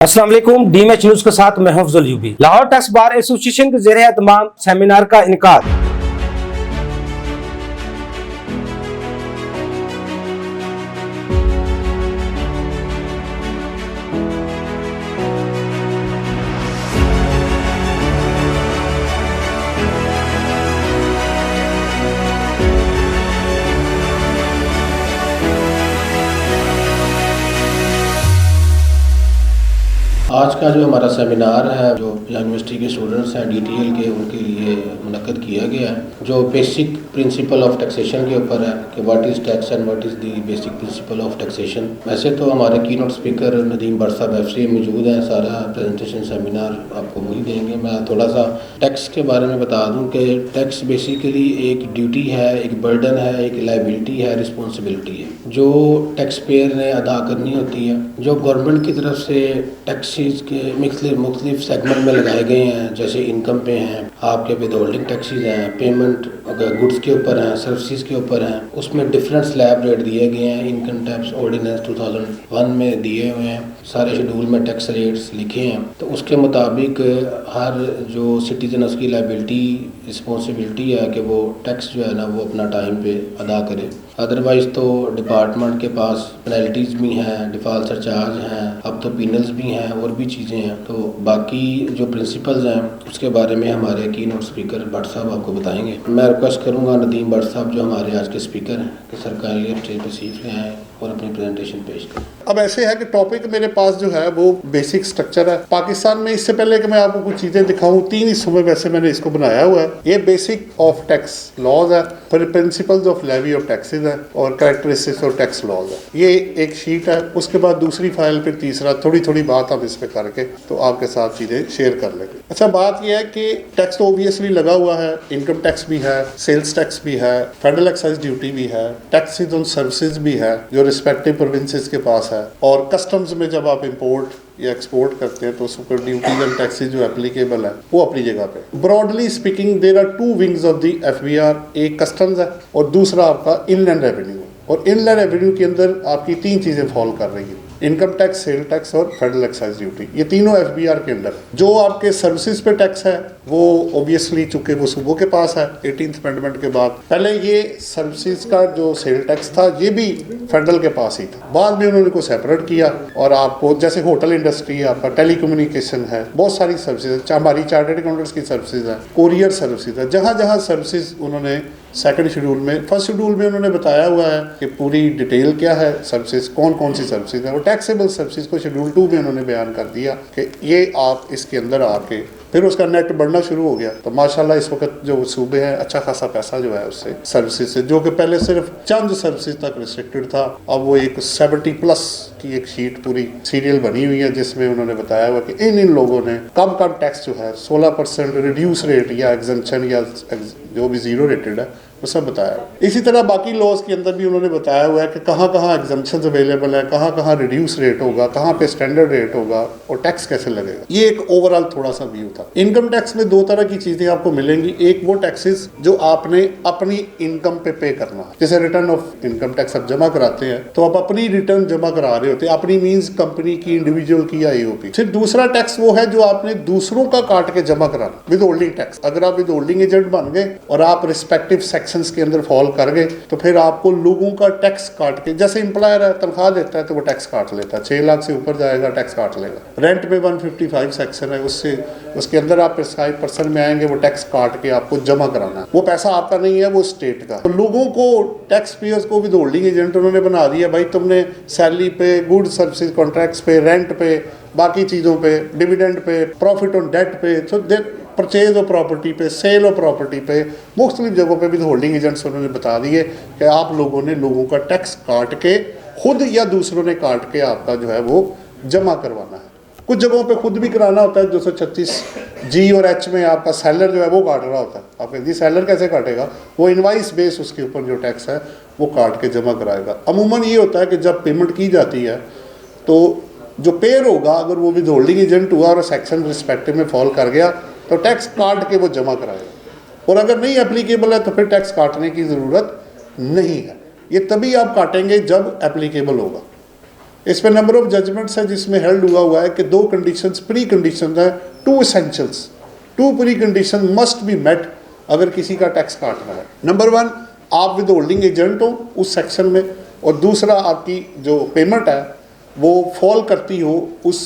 अस्सलाम वालेकुम, DMH news के साथ मैं हफ्जुल यूबी। लाहौर टैक्स बार एसोसिएशन के ज़ेरे एहतमाम सेमिनार का इनेकाद। आज का जो हमारा सेमिनार है जो यूनिवर्सिटी के स्टूडेंट्स हैं डीटीएल के उनके लिए मुनक्कद किया गया है जो बेसिक प्रिंसिपल ऑफ टैक्सेशन के ऊपर है कि what is tax and what is the basic principle of taxation. वैसे तो हमारे कीनोट स्पीकर नदीम बट साहब एफसी मौजूद हैं, सारा प्रेजेंटेशन सेमिनार आपको वही देंगे। मैं थोड़ा सा टैक्स के बारे में बता दूं कि टैक्स बेसिकली एक ड्यूटी है, एक बर्डन है, एक लाइबिलिटी है, रिस्पॉन्सिबिलिटी है जो टैक्स पेयर ने अदा करनी होती है, जो गवर्नमेंट की तरफ से टैक्स के मुख्तलिफ सेगमेंट में लगाए गए हैं। जैसे इनकम पे हैं, आपके विद होल्डिंग टैक्सेस हैं, पेमेंट अगर गुड्स के ऊपर हैं, सर्विसेज के ऊपर हैं, उसमें डिफरेंट स्लैब रेट दिए गए हैं। इनकम टैक्स ऑर्डिनेंस 2001 में दिए हुए हैं, सारे शेड्यूल में टैक्स रेट्स लिखे हैं। तो उसके मुताबिक हर जो सिटीजन उसकी लाइबिलिटी रिस्पॉन्सिबिलिटी है कि वो टैक्स जो है ना वो अपना टाइम पे अदा करे। अदरवाइज़ तो डिपार्टमेंट के पास पेनल्टीज़ भी हैं, डिफ़ॉल्ट सरचार्ज हैं, अब तो पीनल्स भी हैं और भी चीज़ें हैं। तो बाकी जो प्रिंसिपल्स हैं उसके बारे में हमारे कीनोट स्पीकर भट्ट साहब आपको बताएंगे। मैं रिक्वेस्ट करूंगा नदीम भट्ट साहब जो हमारे आज के स्पीकर हैं कि सरकार स्टेज पर सीख ले आएँ और अपनी प्रेजेंटेशन पेश करें। अब ऐसे है कि टॉपिक मेरे पास जो है वो बेसिक स्ट्रक्चर है पाकिस्तान में। इससे पहले कि मैं आपको कुछ चीज़ें दिखाऊं, 3 हिस्सों में वैसे मैंने इसको बनाया हुआ है। ये बेसिक ऑफ टैक्स लॉज है, फिर principles of levy of taxes है और कैरेक्टरिस्टिक्स ऑफ टैक्स लॉज है। ये एक शीट है, उसके बाद दूसरी फाइल पे तीसरा, थोड़ी थोड़ी बात हम इस पे करके तो आपके साथ चीज़ें शेयर कर लेंगे। अच्छा, बात यह है कि टैक्स तो ऑब्वियसली लगा हुआ है, इनकम टैक्स भी है, सेल्स टैक्स भी है, फेडरल एक्साइज ड्यूटी भी है, टैक्सेस ऑन सर्विसेज भी है जो रिस्पेक्टिव प्रोविंसेस के पास है, और कस्टम्स में जब आप इंपोर्ट या एक्सपोर्ट करते हैं तो उस पर ड्यूटीज एंड टैक्सेस जो एप्लीकेबल है वो अपनी जगह पे। Broadly speaking there are 2 wings of the FBR, एक कस्टम्स है और दूसरा आपका इनलैंड रेवेन्यू। और इनलैंड रेवेन्यू के अंदर आपकी 3 चीज़ें फॉलो कर रही हैं, इनकम टैक्स, सेल टैक्स और फेडरल एक्साइज ड्यूटी। ये तीनों एफबीआर के अंदर। जो आपके सर्विसेज पे टैक्स है वो ऑब्वियसली चूंकि वो सूबों के पास है 18th अमेंडमेंट के बाद। पहले ये सर्विसेज का जो सेल टैक्स था ये भी फेडरल के पास ही था, बाद में उन्होंने को सेपरेट किया। और आपको जैसे होटल इंडस्ट्री है, आपका टेलीकम्युनिकेशन है, बहुत सारी सर्विसेज है, हमारी चार्टर्ड अकाउंटेंट्स की सर्विसेज है, कोरियर सर्विसेज है, जहाँ जहाँ सर्विसेज उन्होंने सेकंड शेड्यूल में, फर्स्ट शेड्यूल में उन्होंने बताया हुआ है कि पूरी डिटेल क्या है, सर्विसेज कौन कौन सी सर्विसेज है। और टैक्सेबल सर्विसेज को शेड्यूल 2 में उन्होंने बयान कर दिया कि ये आप इसके अंदर आके फिर उसका नेट बढ़ना शुरू हो गया। तो माशाल्लाह इस वक्त जो सूबे हैं अच्छा खासा पैसा जो है उससे सर्विसेज से, जो कि पहले सिर्फ चंद सर्विसेज तक रिस्ट्रिक्टेड था, अब वो एक 70+ की एक शीट पूरी सीरियल बनी हुई है जिसमें उन्होंने बताया हुआ कि इन लोगों ने कम टैक्स जो है 16% रिड्यूस रेट या एग्जम्पशन या जो भी जीरो रेटेड है वो सब बताया। इसी तरह बाकी लॉज के अंदर भी उन्होंने बताया हुआ है कि कहाँ कहाँ एग्जम्पशंस अवेलेबल है, कहाँ कहाँ रिड्यूस रेट होगा, कहाँ पे स्टैंडर्ड रेट होगा और टैक्स कैसे लगेगा। ये एक ओवरऑल थोड़ा सा व्यू था। इनकम टैक्स में 2 तरह की चीजें आपको मिलेंगी। एक वो टैक्सेस जो आपने अपनी इनकम पे करना है, जैसे रिटर्न ऑफ इनकम टैक्स आप जमा कराते हैं तो आप अपनी रिटर्न जमा करा रहे होते हैं, अपनी मीन्स कंपनी की, इंडिविजुअल की या ईओपी। फिर दूसरा टैक्स वो है जो आपने दूसरों का काट के जमा कराना, विद होल्डिंग टैक्स। अगर आप विद होल्डिंग एजेंट बन गए और आप रिस्पेक्टिव के अंदर फॉल कर गए तो फिर आपको लोगों का टैक्स काट के, जैसे इंप्लॉयर है तनख्वाह देता है तो वो टैक्स काट लेता है, 6 लाख से ऊपर जाएगा टैक्स काट लेगा। रेंट में 155 सेक्शन है, उससे उसके अंदर आप 5% में आएंगे, वो टैक्स काट के आपको जमा कराना है। वो पैसा आपका नहीं है, वो स्टेट का। तो लोगों को, टैक्स पेयर्स को विद होल्डिंग एजेंट उन्होंने बना दिया, भाई तुमने सैलरी पे, गुड सर्विसेज कॉन्ट्रैक्ट्स पे, रेंट पे, बाकी चीज़ों पे, dividend pay, profit on date पे, तो परचेज ऑफ प्रॉपर्टी पे, सेल ऑफ प्रॉपर्टी पे, मुख्तलिफ जगहों पे भी होल्डिंग एजेंट्स उन्होंने बता दिए कि आप लोगों ने लोगों का टैक्स काट के, खुद या दूसरों ने काट के आपका जो है वो जमा करवाना है। कुछ जगहों पे खुद भी कराना होता है, 236 G और H में आपका सेलर जो है वो काट रहा होता है। आप कहते हैं सेलर कैसे काटेगा, वो इनवाइस बेस उसके ऊपर जो टैक्स है वो काट के जमा कराएगा। अमूमन ये होता है कि जब पेमेंट की जाती है तो जो पेयर होगा अगर वो विद होल्डिंग एजेंट हुआ और सेक्शन रिस्पेक्टिव में फॉल कर गया तो टैक्स काट के वो जमा कराएगा, और अगर नहीं एप्लीकेबल है तो फिर टैक्स काटने की ज़रूरत नहीं है। ये तभी आप काटेंगे जब एप्लीकेबल होगा। इस पे नंबर ऑफ जजमेंट्स है जिसमें हेल्ड हुआ है कि 2 कंडीशंस प्री कंडीशंस है, 2 essentials, 2 pre condition must be met अगर किसी का टैक्स काटना है। नंबर 1, आप विद होल्डिंग एजेंट हो उस सेक्शन में, और दूसरा आपकी जो पेमेंट है वो फॉल करती हो उस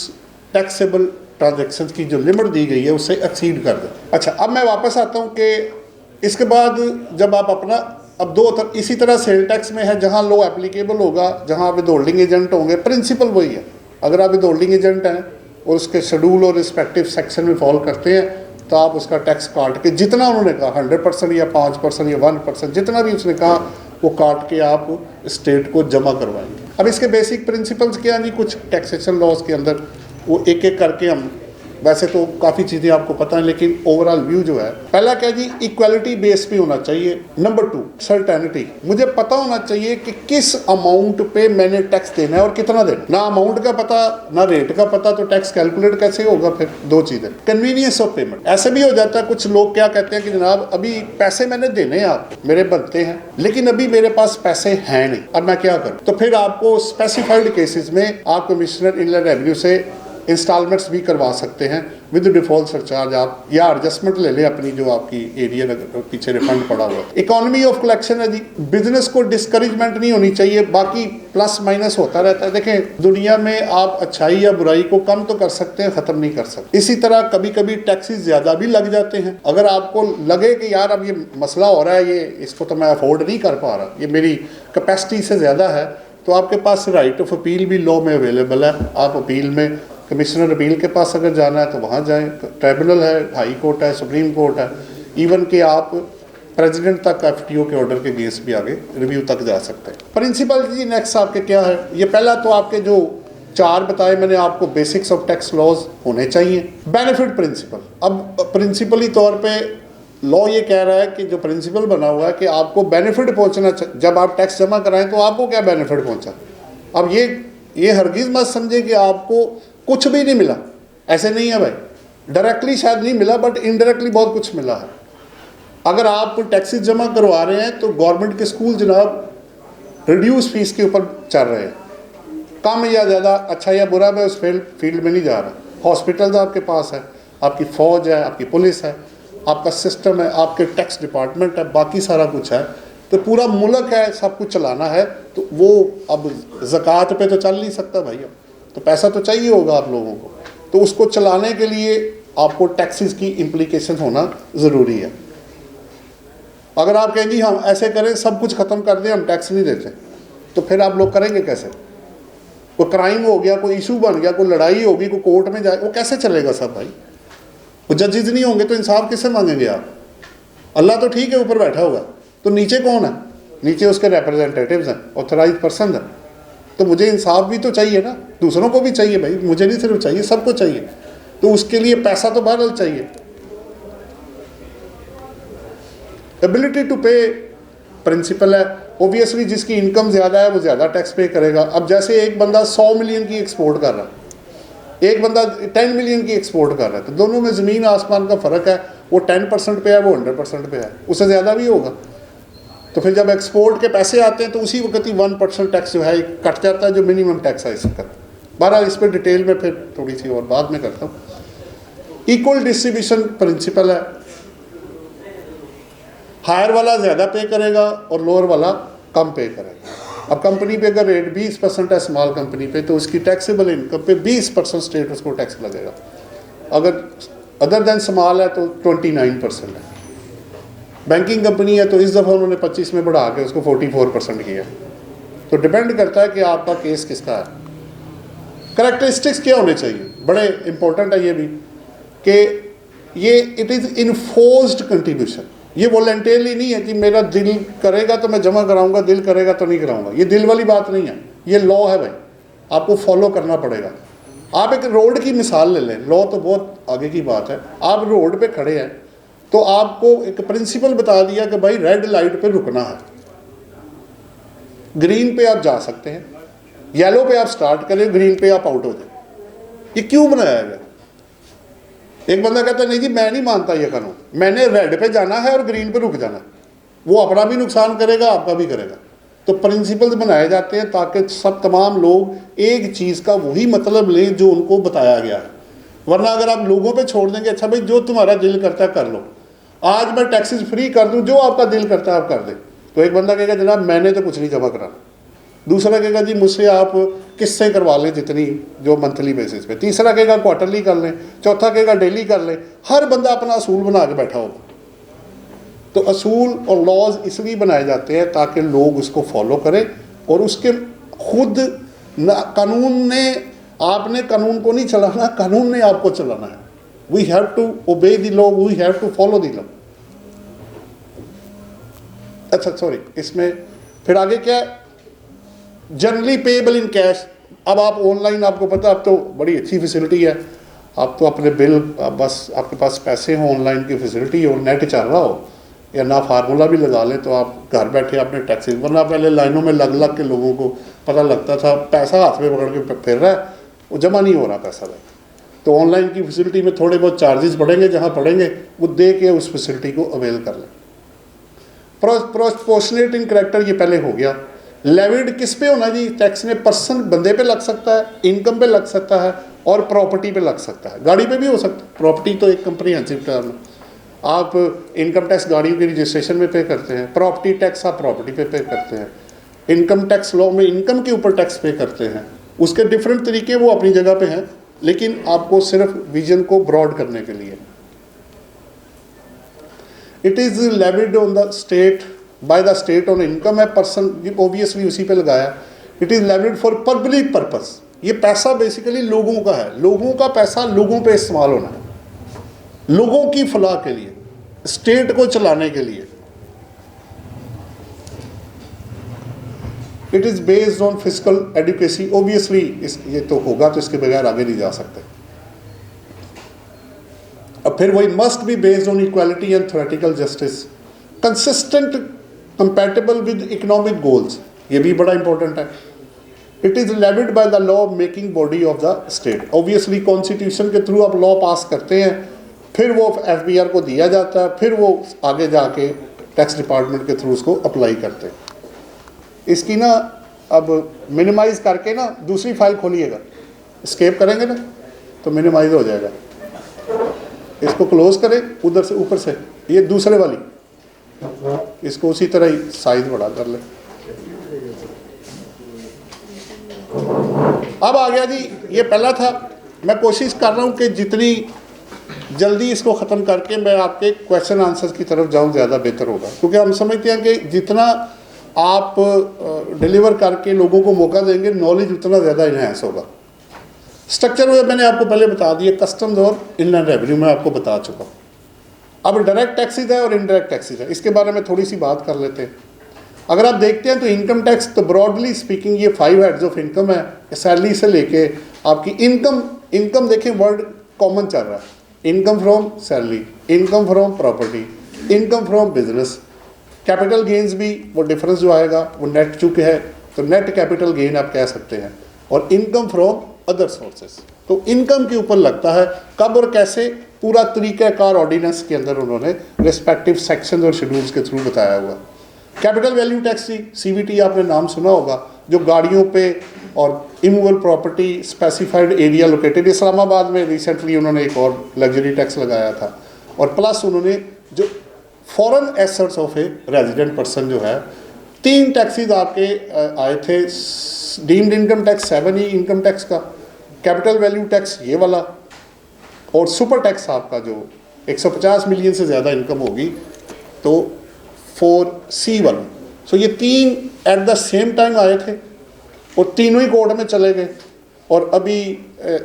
टैक्सेबल ट्रांजैक्शंस की जो लिमिट दी गई है उससे एक्सीड कर दे। अच्छा, अब मैं वापस आता हूँ कि इसके बाद जब आप अपना अब इसी तरह सेल टैक्स में है जहाँ लो एप्लीकेबल होगा, जहाँ विद होल्डिंग एजेंट होंगे, प्रिंसिपल वही है। अगर आप विद होल्डिंग एजेंट हैं और उसके शेड्यूल और रिस्पेक्टिव सेक्शन में फॉल करते हैं तो आप उसका टैक्स काट के जितना उन्होंने कहा 100% या 5% या 1%, जितना भी उसने कहा वो काट के आप स्टेट को जमा करवाएंगे। अब इसके बेसिक प्रिंसिपल्स क्या नहीं, कुछ टैक्सेशन लॉज के अंदर वो एक एक करके हम, वैसे तो काफ़ी चीज़ें आपको पता है लेकिन ओवरऑल व्यू जो है, पहला क्या जी, इक्वालिटी बेस पे होना चाहिए। नंबर 2, सर्टेनिटी, मुझे पता होना चाहिए कि किस अमाउंट पे मैंने टैक्स देना है और कितना देना। ना अमाउंट का पता ना रेट का पता तो टैक्स कैलकुलेट कैसे होगा? फिर 2 चीज़ें, कन्वीनियंस ऑफ पेमेंट। ऐसे भी हो जाता है, कुछ लोग क्या कहते हैं कि जनाब अभी पैसे मैंने देने हैं, आप मेरे बनते हैं लेकिन अभी मेरे पास पैसे हैं नहीं, अब मैं क्या करूँ? तो फिर आपको स्पेसिफाइड केसेस में आप कमिश्नर इनलैंड रेवेन्यू से इंस्टॉलमेंट्स भी करवा सकते हैं विद डिफॉल्ट सरचार्ज, आप या एडजस्टमेंट ले लें अपनी जो आपकी एरिया पीछे रिफंड पड़ा हुआ है। इकोनॉमी ऑफ कलेक्शन है जी, बिजनेस को डिस्करेजमेंट नहीं होनी चाहिए, बाकी प्लस माइनस होता रहता है। देखें दुनिया में आप अच्छाई या बुराई को कम तो कर सकते हैं, ख़त्म नहीं कर सकते। इसी तरह कभी कभी टैक्सेस ज़्यादा भी लग जाते हैं। अगर आपको लगे कि यार अब ये मसला हो रहा है, ये इसको तो मैं अफोर्ड नहीं कर पा रहा, ये मेरी कैपेसिटी से ज़्यादा है, तो आपके पास राइट ऑफ अपील भी लॉ में अवेलेबल है। आप अपील में कमिश्नर अपील के पास अगर जाना है तो वहाँ जाएं, ट्राइब्यूनल है, हाई कोर्ट है, सुप्रीम कोर्ट है, इवन कि आप प्रेसिडेंट तक FTO के ऑर्डर के बेस भी आगे रिव्यू तक जा सकते हैं। प्रिंसिपल जी नेक्स्ट आपके क्या है? ये पहला तो आपके जो 4 बताए मैंने आपको, बेसिक्स ऑफ टैक्स लॉज होने चाहिए। बेनिफिट प्रिंसिपल, अब प्रिंसिपली तौर पे लॉ ये कह रहा है कि जो प्रिंसिपल बना हुआ है कि आपको बेनिफिट पहुँचना, जब आप टैक्स जमा कराएं तो आपको क्या बेनिफिट पहुँचा। अब ये हरगिज़ मत समझे कि आपको कुछ भी नहीं मिला, ऐसे नहीं है भाई। डायरेक्टली शायद नहीं मिला बट इनडायरेक्टली बहुत कुछ मिला है। अगर आप टैक्सेस जमा करवा रहे हैं तो गवर्नमेंट के स्कूल जनाब रिड्यूस फीस के ऊपर चल रहे हैं, कम या ज़्यादा, अच्छा या बुरा, मैं उस फील्ड में नहीं जा रहा। हॉस्पिटल्स आपके पास है, आपकी फ़ौज है, आपकी पुलिस है, आपका सिस्टम है, आपके टैक्स डिपार्टमेंट है, बाकी सारा कुछ है, तो पूरा मुल्क है, सब कुछ चलाना है। तो वो अब ज़कात पे तो चल नहीं सकता भाई, अब तो पैसा तो चाहिए होगा आप लोगों को, तो उसको चलाने के लिए आपको टैक्सेस की इम्प्लीकेशन होना ज़रूरी है। अगर आप कहें जी हम ऐसे करें, सब कुछ ख़त्म कर दें, हम टैक्स नहीं देते, तो फिर आप लोग करेंगे कैसे? कोई क्राइम हो गया, कोई इशू बन गया, कोई लड़ाई होगी, कोई कोर्ट में जाए, वो कैसे चलेगा सब भाई? वो जजेज नहीं होंगे तो इंसाफ किससे मांगेंगे आप? अल्लाह तो ठीक है ऊपर बैठा होगा, तो नीचे कौन है? नीचे उसके रिप्रेजेंटेटिव्स हैं, ऑथराइज पर्सन हैं, तो मुझे इंसाफ भी तो चाहिए ना, दूसरों को भी चाहिए भाई, मुझे नहीं सिर्फ चाहिए, सबको चाहिए। तो उसके लिए पैसा तो बहरहाल चाहिए। एबिलिटी टू पे प्रिंसिपल है, ओबियसली जिसकी इनकम ज़्यादा है वो ज़्यादा टैक्स पे करेगा। अब जैसे एक बंदा 100 मिलियन की एक्सपोर्ट कर रहा है, एक बंदा 10 मिलियन की एक्सपोर्ट कर रहा है, तो दोनों में ज़मीन आसमान का फ़र्क है। वो 10% पे है, वो 100% पे है, उससे ज़्यादा भी होगा। तो फिर जब एक्सपोर्ट के पैसे आते हैं तो उसी वक्त ही 1% टैक्स जो है कट जाता है, जो मिनिमम टैक्स है इसका। बहरहाल इस पर डिटेल में फिर थोड़ी सी और बाद में करता हूँ। इक्वल डिस्ट्रीब्यूशन प्रिंसिपल है, हायर वाला ज़्यादा पे करेगा और लोअर वाला कम पे करेगा। अब कंपनी पे अगर रेट 20% है स्मॉल कंपनी पे, तो उसकी टैक्सेबल इनकम पे 20% स्टेट उसको टैक्स लगेगा। अगर अदर देन स्मॉल है तो 29% है। बैंकिंग कंपनी है तो इस दफ़ा उन्होंने 25 में बढ़ा के उसको 44% किया। तो डिपेंड करता है कि आपका केस किसका है। करैक्टरिस्टिक्स क्या होने चाहिए, बड़े इंपॉर्टेंट है ये भी, कि ये इट इज़ इन्फोर्स्ड कंट्रीब्यूशन। ये वॉलंटियरली नहीं है कि मेरा दिल करेगा तो मैं जमा कराऊंगा, दिल करेगा तो नहीं कराऊंगा, ये दिल वाली बात नहीं है, ये लॉ है भाई, आपको फॉलो करना पड़ेगा। आप एक रोड की मिसाल ले लें, लॉ तो बहुत आगे की बात है। आप रोड पे खड़े हैं तो आपको एक प्रिंसिपल बता दिया कि भाई रेड लाइट पे रुकना है, ग्रीन पे आप जा सकते हैं, येलो पे आप स्टार्ट करें, ग्रीन पे आप आउट हो जाए। ये क्यों बनाया गया? एक बंदा कहता है नहीं जी मैं नहीं मानता ये कानून, मैंने रेड पे जाना है और ग्रीन पे रुक जाना है। वो अपना भी नुकसान करेगा, आपका भी करेगा। तो प्रिंसिपल्स बनाए जाते हैं ताकि सब तमाम लोग एक चीज़ का वही मतलब लें जो उनको बताया गया है। वरना अगर आप लोगों पे छोड़ देंगे, अच्छा भाई जो तुम्हारा दिल करता है कर लो, आज मैं टैक्सेस फ्री कर दूं, जो आपका दिल करता है आप कर दें, तो एक बंदा कहेगा जनाब मैंने तो कुछ नहीं जमा कराना, दूसरा कहेगा जी मुझसे आप किससे करवा लें जितनी जो मंथली बेसिस पे, तीसरा कहेगा क्वार्टरली कर लें, चौथा कहेगा डेली कर लें। हर बंदा अपना असूल बना के बैठा होगा। तो असूल और लॉज इसलिए बनाए जाते हैं ताकि लोग उसको फॉलो करें और उसके खुद कानून ने, आपने कानून को नहीं चलाना, कानून ने आपको चलाना है। We have to obey the law, we have to follow the law. अच्छा सॉरी, इसमें फिर आगे क्या है, जनरली पेएबल इन कैश। अब आप ऑनलाइन, आपको पता है अब तो बड़ी अच्छी फैसिलिटी है, आप तो अपने बिल बस आपके पास पैसे हों, ऑनलाइन की फैसिलिटी हो, नेट चल रहा हो या ना फार्मूला भी लगा लें तो आप घर बैठे अपने टैक्सेस, वरना पहले लाइनों में लग लग के लोगों को पता लगता था, पैसा हाथ में पकड़ के फिर रहा है, वो जमा नहीं हो रहा पैसा। तो ऑनलाइन की फैसिलिटी में थोड़े बहुत चार्जेस पड़ेंगे, जहाँ पड़ेंगे वो दे के उस फैसिलिटी को अवेल कर लें। प्रोपोर्शनेट इन करैक्टर ये पहले हो गया। लेविड किस पे होना जी, टैक्स ने पर्सन बंदे पे लग सकता है, इनकम पे लग सकता है और प्रॉपर्टी पे लग सकता है, गाड़ी पे भी हो सकता है। प्रॉपर्टी तो एक कंप्रीहेंसिव टर्म है। आप इनकम टैक्स गाड़ियों की रजिस्ट्रेशन में पे करते हैं, प्रॉपर्टी टैक्स आप प्रॉपर्टी पे करते हैं, इनकम टैक्स लॉ में इनकम के ऊपर टैक्स पे करते हैं। उसके डिफरेंट तरीके वो अपनी जगह पे हैं, लेकिन आपको सिर्फ विजन को ब्रॉड करने के लिए। It is levied on the state by the state on income है, पर्सन ऑब्वियसली उसी पे लगाया। It is levied for public purpose, ये पैसा बेसिकली लोगों का है, लोगों का पैसा लोगों पे इस्तेमाल होना है, लोगों की फलाह के लिए, स्टेट को चलाने के लिए। It is based on physical adequacy, obviously ये तो होगा, तो इसके बगैर आगे नहीं जा सकते। अब फिर वही must be based on equality and theoretical justice, consistent compatible with economic goals, ये भी बड़ा इंपॉर्टेंट है। It is levied by the law making body of the state, obviously constitution के थ्रू आप लॉ पास करते हैं, फिर वो FBR को दिया जाता है, फिर वो आगे जाके टैक्स डिपार्टमेंट के थ्रू उसको अप्लाई करते हैं। इसकी ना अब मिनिमाइज़ करके ना दूसरी फाइल खोलिएगा, स्केप करेंगे ना तो मिनिमाइज हो जाएगा। इसको क्लोज करें उधर से ऊपर से, ये दूसरे वाली, इसको उसी तरह ही साइज बड़ा कर ले। अब आ गया जी, ये पहला था। मैं कोशिश कर रहा हूँ कि जितनी जल्दी इसको ख़त्म करके मैं आपके क्वेश्चन आंसर्स की तरफ जाऊँ ज़्यादा बेहतर होगा, क्योंकि हम समझते हैं कि जितना आप डिलीवर करके लोगों को मौका देंगे, नॉलेज उतना ज़्यादा इन्हेंस होगा। स्ट्रक्चर में मैंने आपको पहले बता दिया, कस्टम्स और इनलैंड रेवेन्यू में आपको बता चुका हूँ। अब डायरेक्ट टैक्सेस है और इनडायरेक्ट टैक्सेस है, इसके बारे में थोड़ी सी बात कर लेते हैं। अगर आप देखते हैं तो इनकम टैक्स, तो ब्रॉडली स्पीकिंग ये 5 हेड्स ऑफ इनकम है, सैलरी से लेके आपकी इनकम देखें, वर्ड कॉमन चल रहा है, income from salary, income from property, income from business. Capital gains भी वो डिफरेंस जो आएगा वो नेट चुके है, तो नेट कैपिटल गेन आप कह सकते हैं, और इनकम फ्रॉम अदर सोर्सेस। तो इनकम के ऊपर लगता है कब और कैसे, पूरा तरीक़ाकार ऑर्डिनेंस के अंदर उन्होंने रिस्पेक्टिव सेक्शन और शेड्यूल्स के थ्रू बताया हुआ। कैपिटल वैल्यू टैक्स की CVT आपने नाम सुना होगा, जो गाड़ियों पे और immovable property specified area located, Islamabad में रिसेंटली उन्होंने एक और लग्जरी टैक्स लगाया था, और प्लस उन्होंने जो foreign assets of a resident person जो है, 3 टैक्सेस आपके आए थे। डीम्ड इनकम टैक्स 7 ही इनकम टैक्स का, कैपिटल वैल्यू टैक्स ये वाला, और सुपर टैक्स आपका जो 150 मिलियन से ज़्यादा इनकम होगी तो 4C1। सो ये 3 एट द सेम टाइम आए थे और तीनों ही कोर्ट में चले गए, और अभी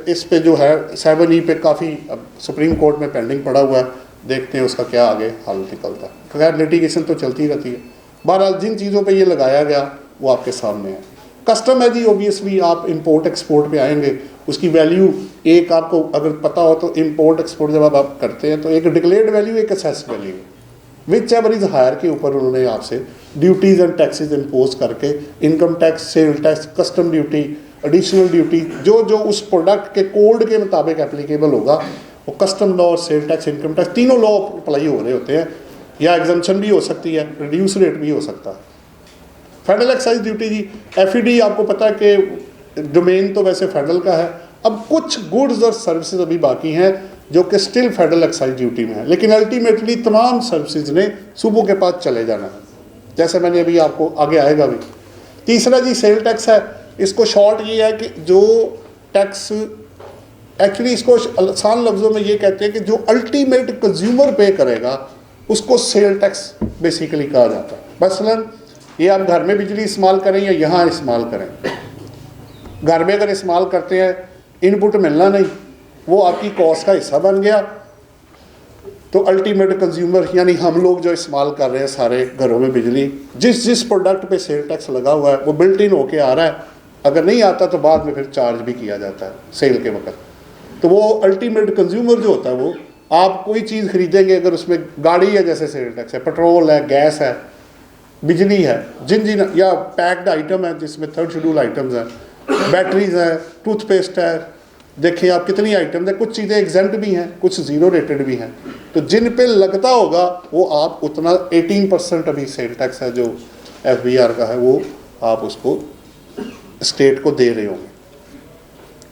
इस पे जो है 7E पे काफ़ी सुप्रीम कोर्ट में पेंडिंग पड़ा हुआ है, देखते हैं उसका क्या आगे हल निकलता है। खैर लिटिगेशन तो चलती रहती है। बहरहाल जिन चीज़ों पे ये लगाया गया वो आपके सामने है। कस्टम है जी, ऑब्वियसली आप इंपोर्ट एक्सपोर्ट पे आएंगे, उसकी वैल्यू एक आपको अगर पता हो तो इंपोर्ट एक्सपोर्ट जब आप करते हैं तो एक डिक्लेयर्ड वैल्यू, एक assess value, whichever is higher के ऊपर उन्होंने आपसे ड्यूटीज़ एंड टैक्सेस इम्पोज करके, income tax, sale tax, custom duty, additional duty, जो जो उस प्रोडक्ट के कोड के मुताबिक एप्लीकेबल होगा, वो कस्टम लॉ और सेल टैक्स, इनकम टैक्स, तीनों लॉ अप्लाई हो रहे होते हैं, या एग्जम्पशन भी हो सकती है, रिड्यूस रेट भी हो सकता है। फेडरल एक्साइज ड्यूटी जी, FED आपको पता है कि डोमेन तो वैसे फेडरल का है। अब कुछ गुड्स और सर्विसेज अभी बाकी हैं जो कि स्टिल फेडरल एक्साइज ड्यूटी में है, लेकिन अल्टीमेटली तमाम सर्विसेज ने सूबों के पास चले जाना है, जैसे मैंने अभी आपको आगे आएगा भी। तीसरा जी सेल टैक्स है। इसको शॉर्ट ये है कि जो टैक्स एक्चुअली इसको आसान लफ्ज़ों में ये कहते हैं कि जो अल्टीमेट कंज्यूमर पे करेगा उसको सेल टैक्स बेसिकली कहा जाता है। मसलन ये आप घर में बिजली इस्तेमाल करें या यहाँ इस्तेमाल करें, घर में अगर इस्तेमाल करते हैं इनपुट मिलना नहीं, वो आपकी कॉस्ट का हिस्सा बन गया, तो अल्टीमेट कंज्यूमर यानी हम लोग जो इस्तेमाल कर रहे हैं सारे घरों में बिजली, जिस जिस प्रोडक्ट पे सेल टैक्स लगा हुआ है वो बिल्ट इन होके आ रहा है। अगर नहीं आता तो बाद में फिर चार्ज भी किया जाता है सेल के वक्त। तो वो अल्टीमेट कंज्यूमर जो होता है वो, आप कोई चीज़ खरीदेंगे अगर उसमें गाड़ी है जैसे सेल टैक्स है, पेट्रोल है, गैस है, बिजली है, जिन या पैक्ड आइटम है जिसमें थर्ड शेड्यूल आइटम्स हैं, बैटरीज हैं, टूथपेस्ट है, देखिए आप कितनी आइटम्स हैं, कुछ चीज़ें एग्जेंट भी हैं, कुछ ज़ीरो रेटेड भी हैं। तो जिन पे लगता होगा वो आप उतना 18% अभी सेल टैक्स है जो FBR का है वो आप उसको स्टेट को दे रहे होंगे।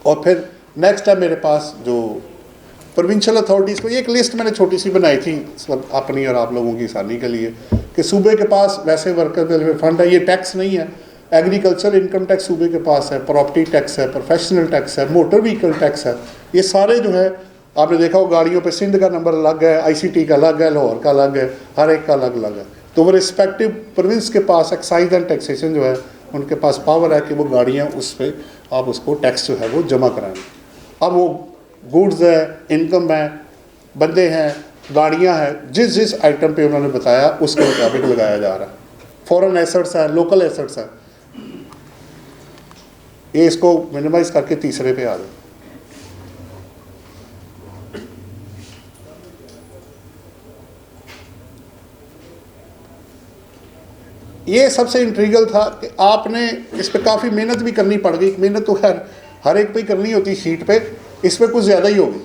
और फिर नेक्स्ट है मेरे पास जो प्रोविंशियल अथॉरिटीज़ को, एक लिस्ट मैंने छोटी सी बनाई थी सब अपनी और आप लोगों की आसानी के लिए कि सूबे के पास वैसे वर्कर वेलफेयर फंड है, ये टैक्स नहीं है। एग्रीकल्चर इनकम टैक्स सूबे के पास है, प्रॉपर्टी टैक्स है, प्रोफेशनल टैक्स है, मोटर व्हीकल टैक्स है। ये सारे जो है आपने देखा हो गाड़ियों पे सिंध का नंबर अलग है, ICT का अलग है, लाहौर का अलग है, हर एक का अलग अलग है। तो वो रिस्पेक्टिव प्रोविंस के पास एक्साइज एंड टैक्सेशन जो है उनके पास पावर है कि वो गाड़ियाँ उस पर आप उसको टैक्स जो है वो जमा कराएँ। अब वो गुड्स है, इनकम है, बंदे हैं, गाड़ियाँ हैं, जिस जिस आइटम पे उन्होंने बताया उसके मुताबिक लगाया जा रहा है। फॉरेन एसेट्स है, लोकल एसेट्स है। ये इसको मिनिमाइज करके तीसरे पे आ गए। ये सबसे इंट्रीगल था कि आपने इस पर काफ़ी मेहनत भी करनी पड़ गई। मेहनत तो खैर हर एक पे ही करनी होती शीट पे, इस पर कुछ ज़्यादा ही होगी,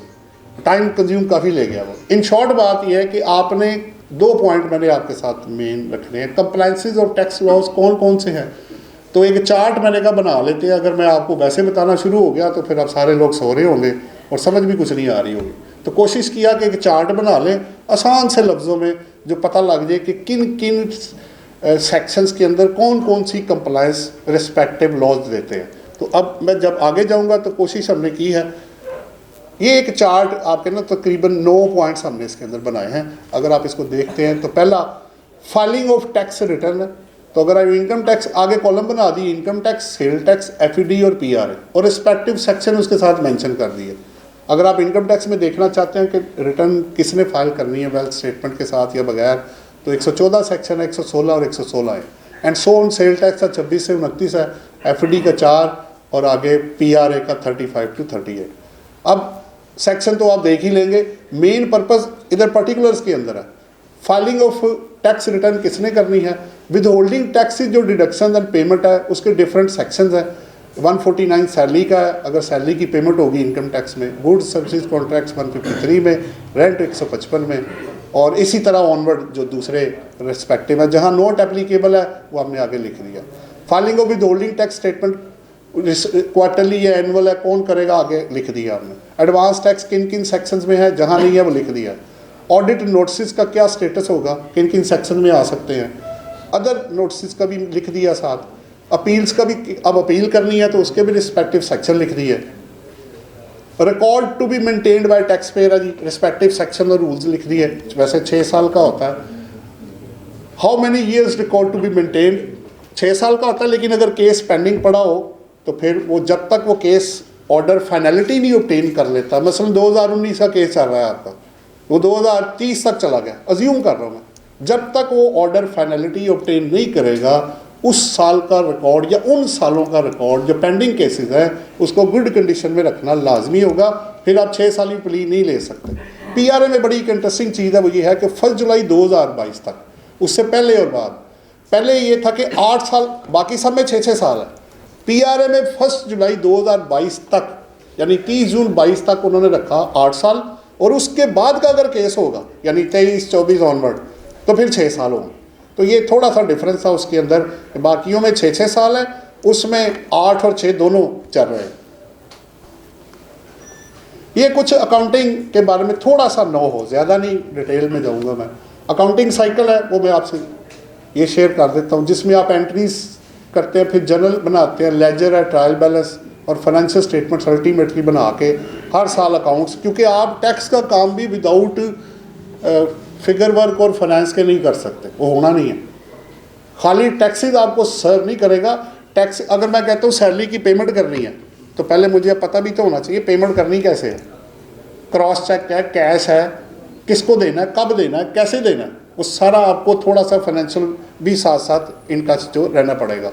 टाइम कंज्यूम काफ़ी ले गया वो। इन शॉर्ट बात यह है कि आपने 2 पॉइंट मैंने आपके साथ मेन रखने हैं। कंप्लायंसेस और टैक्स लॉज कौन कौन से हैं, तो एक चार्ट मैंने कहा बना लेते हैं। अगर मैं आपको वैसे बताना शुरू हो गया तो फिर आप सारे लोग सो रहे होंगे और समझ भी कुछ नहीं आ रही होगी। तो कोशिश किया कि एक चार्ट बना लें आसान से लफ्ज़ों में, जो पता लग जाए कि किन किन सेक्शंस के अंदर कौन कौन सी कंप्लायंस रिस्पेक्टिव लॉज देते हैं। तो अब मैं जब आगे जाऊंगा तो कोशिश हमने की है, ये एक चार्ट आपके ना तकरीबन 9 पॉइंट्स हमने इसके अंदर बनाए हैं। अगर आप इसको देखते हैं तो पहला फाइलिंग ऑफ टैक्स रिटर्न है। तो अगर आप इनकम टैक्स आगे कॉलम बना दी, income tax, sale tax, FED और PRA और रिस्पेक्टिव सेक्शन उसके साथ मेंशन कर दिए। अगर आप इनकम टैक्स में देखना चाहते हैं कि रिटर्न किसने फाइल करनी है वेल्थ स्टेटमेंट के साथ या बगैर, तो 114 सेक्शन है, 116 और 116 है। And so on. Sale tax का 26 से 29 है, FED का 4 और आगे PRA का 35 to 38। अब सेक्शन तो आप देख ही लेंगे। मेन पर्पस इधर पर्टिकुलर्स के अंदर है, फाइलिंग ऑफ टैक्स रिटर्न किसने करनी है, विद होल्डिंग टैक्सेस जो डिडक्शन एंड पेमेंट है उसके डिफरेंट सेक्शंस हैं। 149 सैलरी का है, अगर सैलरी की पेमेंट होगी इनकम टैक्स में, गुड्स सर्विसेज कॉन्ट्रैक्ट्स 153 में, रेंट 155 में, और इसी तरह ऑनवर्ड जो दूसरे रिस्पेक्टिव है। जहाँ नोट एप्लीकेबल है वो हमने आगे लिख दिया। Filing of with holding tax statement quarterly या एनुअल है, कौन करेगा, आगे लिख दिया हमने। एडवांस टैक्स किन किन सेक्शंस में है, जहाँ नहीं है वो लिख दिया। ऑडिट नोटिस का क्या स्टेटस होगा, किन किन सेक्शन में आ सकते हैं, अदर नोटिस का भी लिख दिया साथ। अपील्स का भी, अब अपील करनी है तो उसके भी रिस्पेक्टिव सेक्शन लिख दिए। Record to be maintained by taxpayer है जी, रिस्पेक्टिव सेक्शन और रूल्स लिख दिए। वैसे 6 साल का होता है। How many years record to be maintained, 6 साल का होता है, लेकिन अगर केस पेंडिंग पड़ा हो तो फिर वो जब तक वो केस ऑर्डर फाइनलिटी नहीं ऑब्टेन कर लेता, मसलन 2019 का केस चल रहा है आपका, वो 2030 तक चला गया, अज्यूम कर रहा हूँ मैं, जब तक वो ऑर्डर फाइनलिटी ऑब्टेन नहीं करेगा उस साल का रिकॉर्ड या उन सालों का रिकॉर्ड जो पेंडिंग केसेस हैं उसको गुड कंडीशन में रखना लाजमी होगा। फिर आप 6 साल की प्ली नहीं ले सकते। PRA में बड़ी एक इंटरेस्टिंग चीज़ है, वो ये है कि 1 जुलाई 2022 तक, उससे पहले और बाद, पहले ये था कि 8 साल, बाकी सब में 6-6 साल है। PRA में 1 जुलाई 2022 तक यानी 30 जून 22 तक उन्होंने रखा 8 साल, और उसके बाद का अगर केस होगा यानी 23-24 ऑनवर्ड तो फिर 6 साल होंगे। तो ये थोड़ा सा डिफरेंस था उसके अंदर। बाकियों में 6-6 साल है, उसमें 8 और 6 दोनों चल रहे हैं। ये कुछ अकाउंटिंग के बारे में थोड़ा सा नो हो, ज़्यादा नहीं डिटेल में जाऊंगा मैं। अकाउंटिंग साइकिल है वो मैं आपसे ये शेयर कर देता हूँ, जिसमें आप एंट्रीज करते हैं, फिर जर्नल बनाते हैं, लेजर है, ट्रायल बैलेंस और फाइनेंशियल स्टेटमेंट्स अल्टीमेटली बना के हर साल अकाउंट्स, क्योंकि आप टैक्स का काम भी विदाउट फिगर वर्क और फाइनेंस के नहीं कर सकते, वो होना नहीं है। खाली टैक्सेस आपको सर्व नहीं करेगा। टैक्स अगर मैं कहता हूँ सैलरी की पेमेंट करनी है तो पहले मुझे पता भी तो होना चाहिए पेमेंट करनी कैसे है, क्रॉस चेक है, कैश है, किसको देना है, कब देना है, कैसे देना है, वो सारा आपको थोड़ा सा फाइनेंशियल भी साथ साथ इन टच जो रहना पड़ेगा।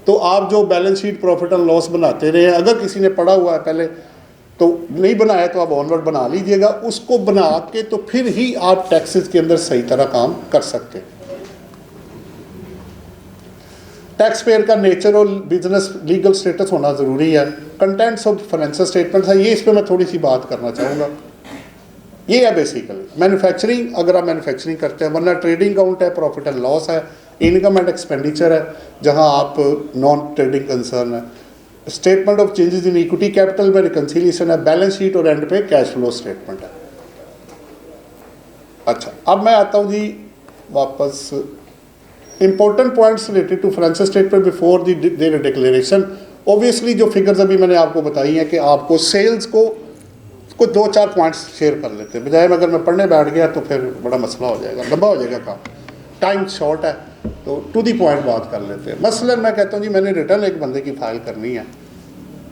तो आप जो balance sheet profit and loss बनाते रहे, अगर किसी ने पढ़ा हुआ है पहले तो नहीं बनाया तो आप ऑनवर्ड बना लीजिएगा, उसको बना के तो फिर ही आप टैक्सेस के अंदर सही तरह काम कर सकते हैं। टैक्स पेयर का नेचर और बिजनेस लीगल स्टेटस होना ज़रूरी है। कंटेंट्स ऑफ फाइनेंशियल स्टेटमेंट है, ये इस पर मैं थोड़ी सी बात करना चाहूँगा। ये है बेसिकली मैन्युफैक्चरिंग, अगर आप मैन्युफैक्चरिंग करते हैं, वरना ट्रेडिंग अकाउंट है, प्रॉफिट एंड लॉस है, इनकम एंड एक्सपेंडिचर है जहाँ आप नॉन ट्रेडिंग कंसर्न है, statement of changes in equity capital में रिकन्सिलिएशन है, बैलेंस शीट और एंड पे कैश फ्लो स्टेटमेंट है। अच्छा, अब मैं आता हूँ जी वापस important points related to financial statement before their declaration. Obviously जो फिगर्स अभी मैंने आपको बताई हैं कि आपको सेल्स को 2-4 पॉइंट्स शेयर कर लेते हैं, बजाय अगर मैं पढ़ने बैठ गया तो फिर बड़ा मसला हो जाएगा, लंबा हो जाएगा काम, टाइम शॉर्ट है, तो टू दी पॉइंट बात कर लेते हैं। मसलन मैं कहता हूँ जी मैंने रिटर्न एक बंदे की फाइल करनी है,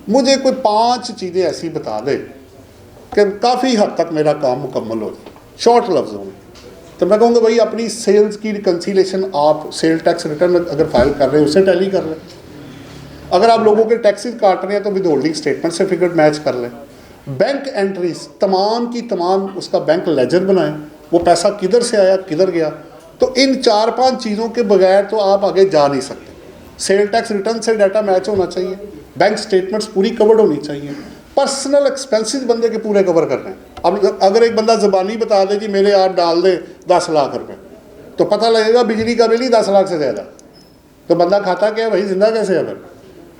मुझे कोई 5 चीज़ें ऐसी बता दे कि काफ़ी हद तक मेरा काम मुकम्मल हो जाए, शॉर्ट लफ्ज़ों में। तो मैं कहूँगा भाई अपनी सेल्स की रिकन्सिलेशन आप सेल टैक्स रिटर्न अगर फाइल कर रहे हैं उससे टैली कर लें, अगर आप लोगों के टैक्सेस काट रहे हैं तो विद होल्डिंग स्टेटमेंट से फिगर मैच कर लें, बैंक एंट्रीज तमाम की तमाम उसका बैंक लेजर बनाएं, वो पैसा किधर से आया किधर गया। तो इन 4-5 चीज़ों के बगैर तो आप आगे जा नहीं सकते। सेल टैक्स रिटर्न से डाटा मैच होना चाहिए, बैंक स्टेटमेंट्स पूरी कवर्ड होनी चाहिए, पर्सनल एक्सपेंसेस बंदे के पूरे कवर करने हैं। अब अगर एक बंदा ज़बानी बता दे कि मेरे आप डाल दे 10 लाख रुपए, तो पता लगेगा बिजली का बिल ही 10 लाख से ज़्यादा, तो बंदा खाता क्या है भाई, जिंदा कैसे है फिर।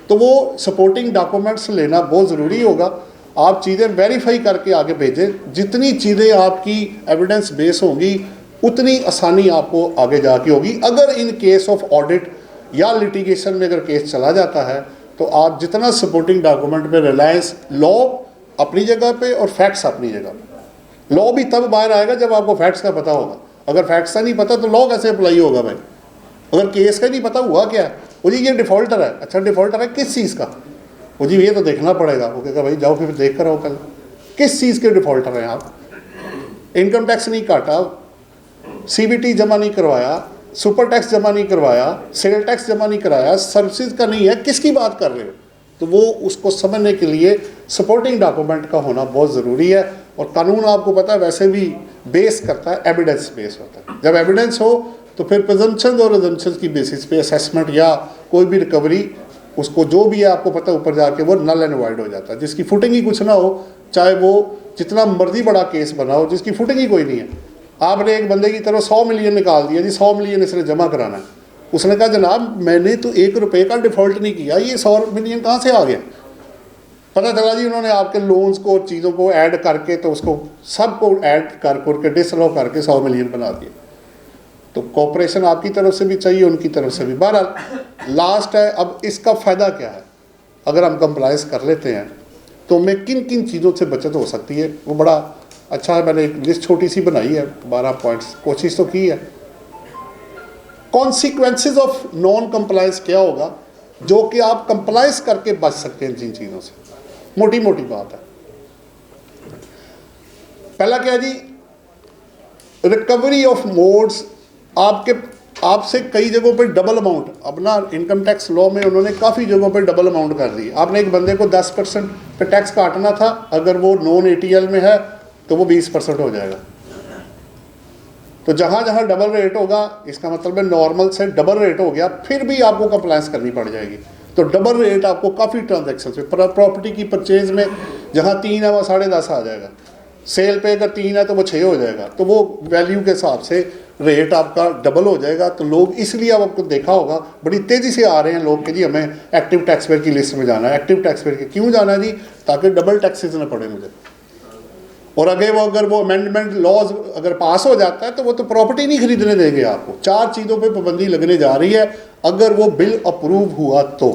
तो वो सपोर्टिंग डॉक्यूमेंट्स लेना बहुत ज़रूरी होगा। आप चीज़ें वेरीफाई करके आगे भेजें, जितनी चीज़ें आपकी एविडेंस बेस होंगी उतनी आसानी आपको आगे जाके होगी। अगर इन केस ऑफ ऑडिट या लिटिगेशन में अगर केस चला जाता है तो आप जितना सपोर्टिंग डॉक्यूमेंट पे रिलायंस, लॉ अपनी जगह पे और फैक्ट्स अपनी जगह पे, लॉ भी तब बाहर आएगा जब आपको फैक्ट्स का पता होगा। अगर फैक्ट्स का नहीं पता तो लॉ कैसे अप्लाई होगा भाई। अगर केस का नहीं पता हुआ क्या है, वो जी ये डिफ़ॉल्टर है, अच्छा डिफ़ॉल्टर है किस चीज़ का, वो जी ये तो देखना पड़ेगा। वो कहेगा भाई जाओ फिर देख कर आओ कल किस चीज़ के डिफ़ॉल्टर हैं आप। इनकम टैक्स नहीं काटा, CBT जमा नहीं करवाया, सुपर टैक्स जमा नहीं करवाया, सेल टैक्स जमा नहीं कराया, सर्विसेज का नहीं है, किसकी बात कर रहे हो। तो वो उसको समझने के लिए सपोर्टिंग डॉक्यूमेंट का होना बहुत ज़रूरी है। और कानून आपको पता है वैसे भी बेस करता है, एविडेंस बेस होता है। जब एविडेंस हो तो फिर प्रिजम्पशंस और अजम्पशंस की बेसिस पे असेसमेंट या कोई भी रिकवरी उसको जो भी है आपको पता है ऊपर जाके वो नल एंड वाइड हो जाता है। जिसकी फुटिंग ही कुछ ना हो, चाहे वो जितना मर्जी बड़ा केस बना हो, जिसकी फुटिंग ही कोई नहीं है, आपने एक बंदे की तरफ 100 मिलियन निकाल दिया जी, 100 मिलियन इसने जमा कराना है, उसने कहा जनाब मैंने तो 1 रुपये का डिफ़ॉल्ट नहीं किया, ये 100 मिलियन कहाँ से आ गया। पता चला जी उन्होंने आपके लोन्स को और चीज़ों को ऐड करके तो उसको सबको ऐड करके डिसअलाउ करके 100 मिलियन बना दिया। तो कॉपरेशन आपकी तरफ से भी चाहिए, उनकी तरफ से भी। बहरहाल लास्ट है, अब इसका फ़ायदा क्या है अगर हम कंप्लाइंस कर लेते हैं तो हमें किन किन चीज़ों से बचत हो सकती है, वो बड़ा अच्छा है। मैंने एक लिस्ट छोटी सी बनाई है, 12 पॉइंट्स, कोशिश तो की है। कॉन्सिक्वेंसेज ऑफ नॉन कंप्लाइंस क्या होगा जो कि आप कंप्लाइंस करके बच सकते हैं जिन चीज़ों से, मोटी मोटी बात है। पहला क्या जी, रिकवरी ऑफ मोड्स। आपसे कई जगहों पर डबल अमाउंट, अब ना इनकम टैक्स लॉ में उन्होंने काफ़ी जगहों पर डबल अमाउंट कर दी। आपने एक बंदे को 10% पे टैक्स काटना था, अगर वो नॉन ATL में है तो वो 20% हो जाएगा। तो जहाँ जहाँ डबल रेट होगा इसका मतलब है नॉर्मल से डबल रेट हो गया, फिर भी आपको कंप्लायंस करनी पड़ जाएगी। तो डबल रेट आपको काफ़ी ट्रांजैक्शन पे, प्रॉपर्टी की परचेज में जहाँ 3 है वो 10.5 आ जाएगा, सेल पे अगर 3 है तो वो 6 हो जाएगा। तो वो वैल्यू के हिसाब से रेट आपका डबल हो जाएगा। तो लोग इसलिए अब आपको देखा होगा बड़ी तेज़ी से आ रहे हैं लोग कि जी हमें एक्टिव टैक्स पेयर की लिस्ट में जाना है। एक्टिव टैक्स पेयर के क्यों जाना है जी? ताकि डबल टैक्सेस ना पड़े मुझे। और अगर वो अमेंडमेंट लॉज अगर पास हो जाता है तो वो तो प्रॉपर्टी नहीं खरीदने देंगे आपको। 4 चीज़ों पे पाबंदी लगने जा रही है अगर वो बिल अप्रूव हुआ तो।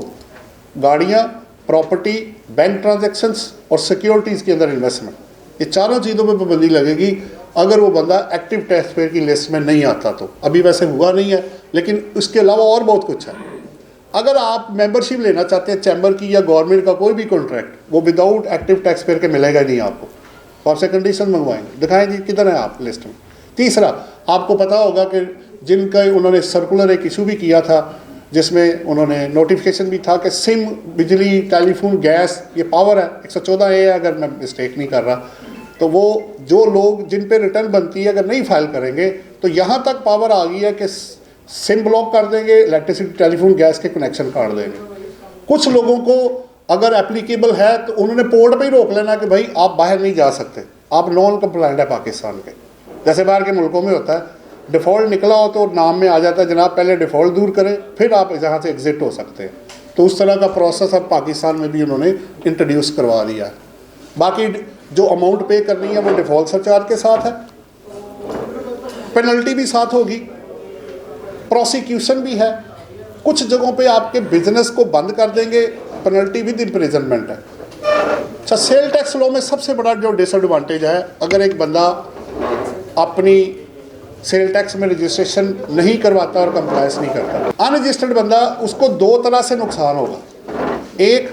गाड़ियाँ, प्रॉपर्टी, बैंक ट्रांजैक्शंस और सिक्योरिटीज़ के अंदर इन्वेस्टमेंट, ये चारों चीज़ों पे पाबंदी लगेगी अगर वो बंदा एक्टिव टैक्स पेयर की लिस्ट में नहीं आता तो। अभी वैसे हुआ नहीं है, लेकिन उसके अलावा और बहुत कुछ है। अगर आप मेंबरशिप लेना चाहते हैं चैम्बर की या गवर्नमेंट का कोई भी कॉन्ट्रैक्ट, वो विदाउट एक्टिव टैक्स पेयर के मिलेगा नहीं आपको। तो आपसे कंडीशन मंगवाएंगे, दिखाएं जी किधर है आप लिस्ट में। तीसरा, आपको पता होगा कि जिनका उन्होंने सर्कुलर एक इशू भी किया था जिसमें उन्होंने नोटिफिकेशन भी था कि सिम, बिजली, टेलीफोन, गैस, ये पावर है 114A है अगर मैं मिस्टेक नहीं कर रहा। तो वो जो लोग जिन पे रिटर्न बनती है अगर नहीं फाइल करेंगे तो यहाँ तक पावर आ गई है कि सिम ब्लॉक कर देंगे, इलेक्ट्रिसिटी, टेलीफोन, गैस के कनेक्शन काट देंगे। कुछ लोगों को अगर एप्लीकेबल है तो उन्होंने पोर्ट पे ही रोक लेना कि भाई आप बाहर नहीं जा सकते, आप नॉन कंप्लाइंट है पाकिस्तान के। जैसे बाहर के मुल्कों में होता है, डिफ़ॉल्ट निकला हो तो नाम में आ जाता है जनाब पहले डिफ़ॉल्ट दूर करें फिर आप जहाँ से एग्ज़िट हो सकते हैं। तो उस तरह का प्रोसेस अब पाकिस्तान में भी उन्होंने इंट्रोड्यूस करवा दिया है। बाकी जो अमाउंट पे करनी है वो डिफ़ॉल्ट सरचार्ज के साथ है, पेनल्टी भी साथ होगी, प्रोसिक्यूशन भी है। कुछ जगहों पे आपके बिजनेस को बंद कर देंगे, पेनल्टी विद इम्प्रिजनमेंट है। अच्छा, सेल टैक्स लॉ में सबसे बड़ा जो डिसएडवांटेज है, अगर एक बंदा अपनी सेल टैक्स में रजिस्ट्रेशन नहीं करवाता और कंप्लायंस नहीं करता, अनरजिस्टर्ड बंदा, उसको 2 तरह से नुकसान होगा। एक,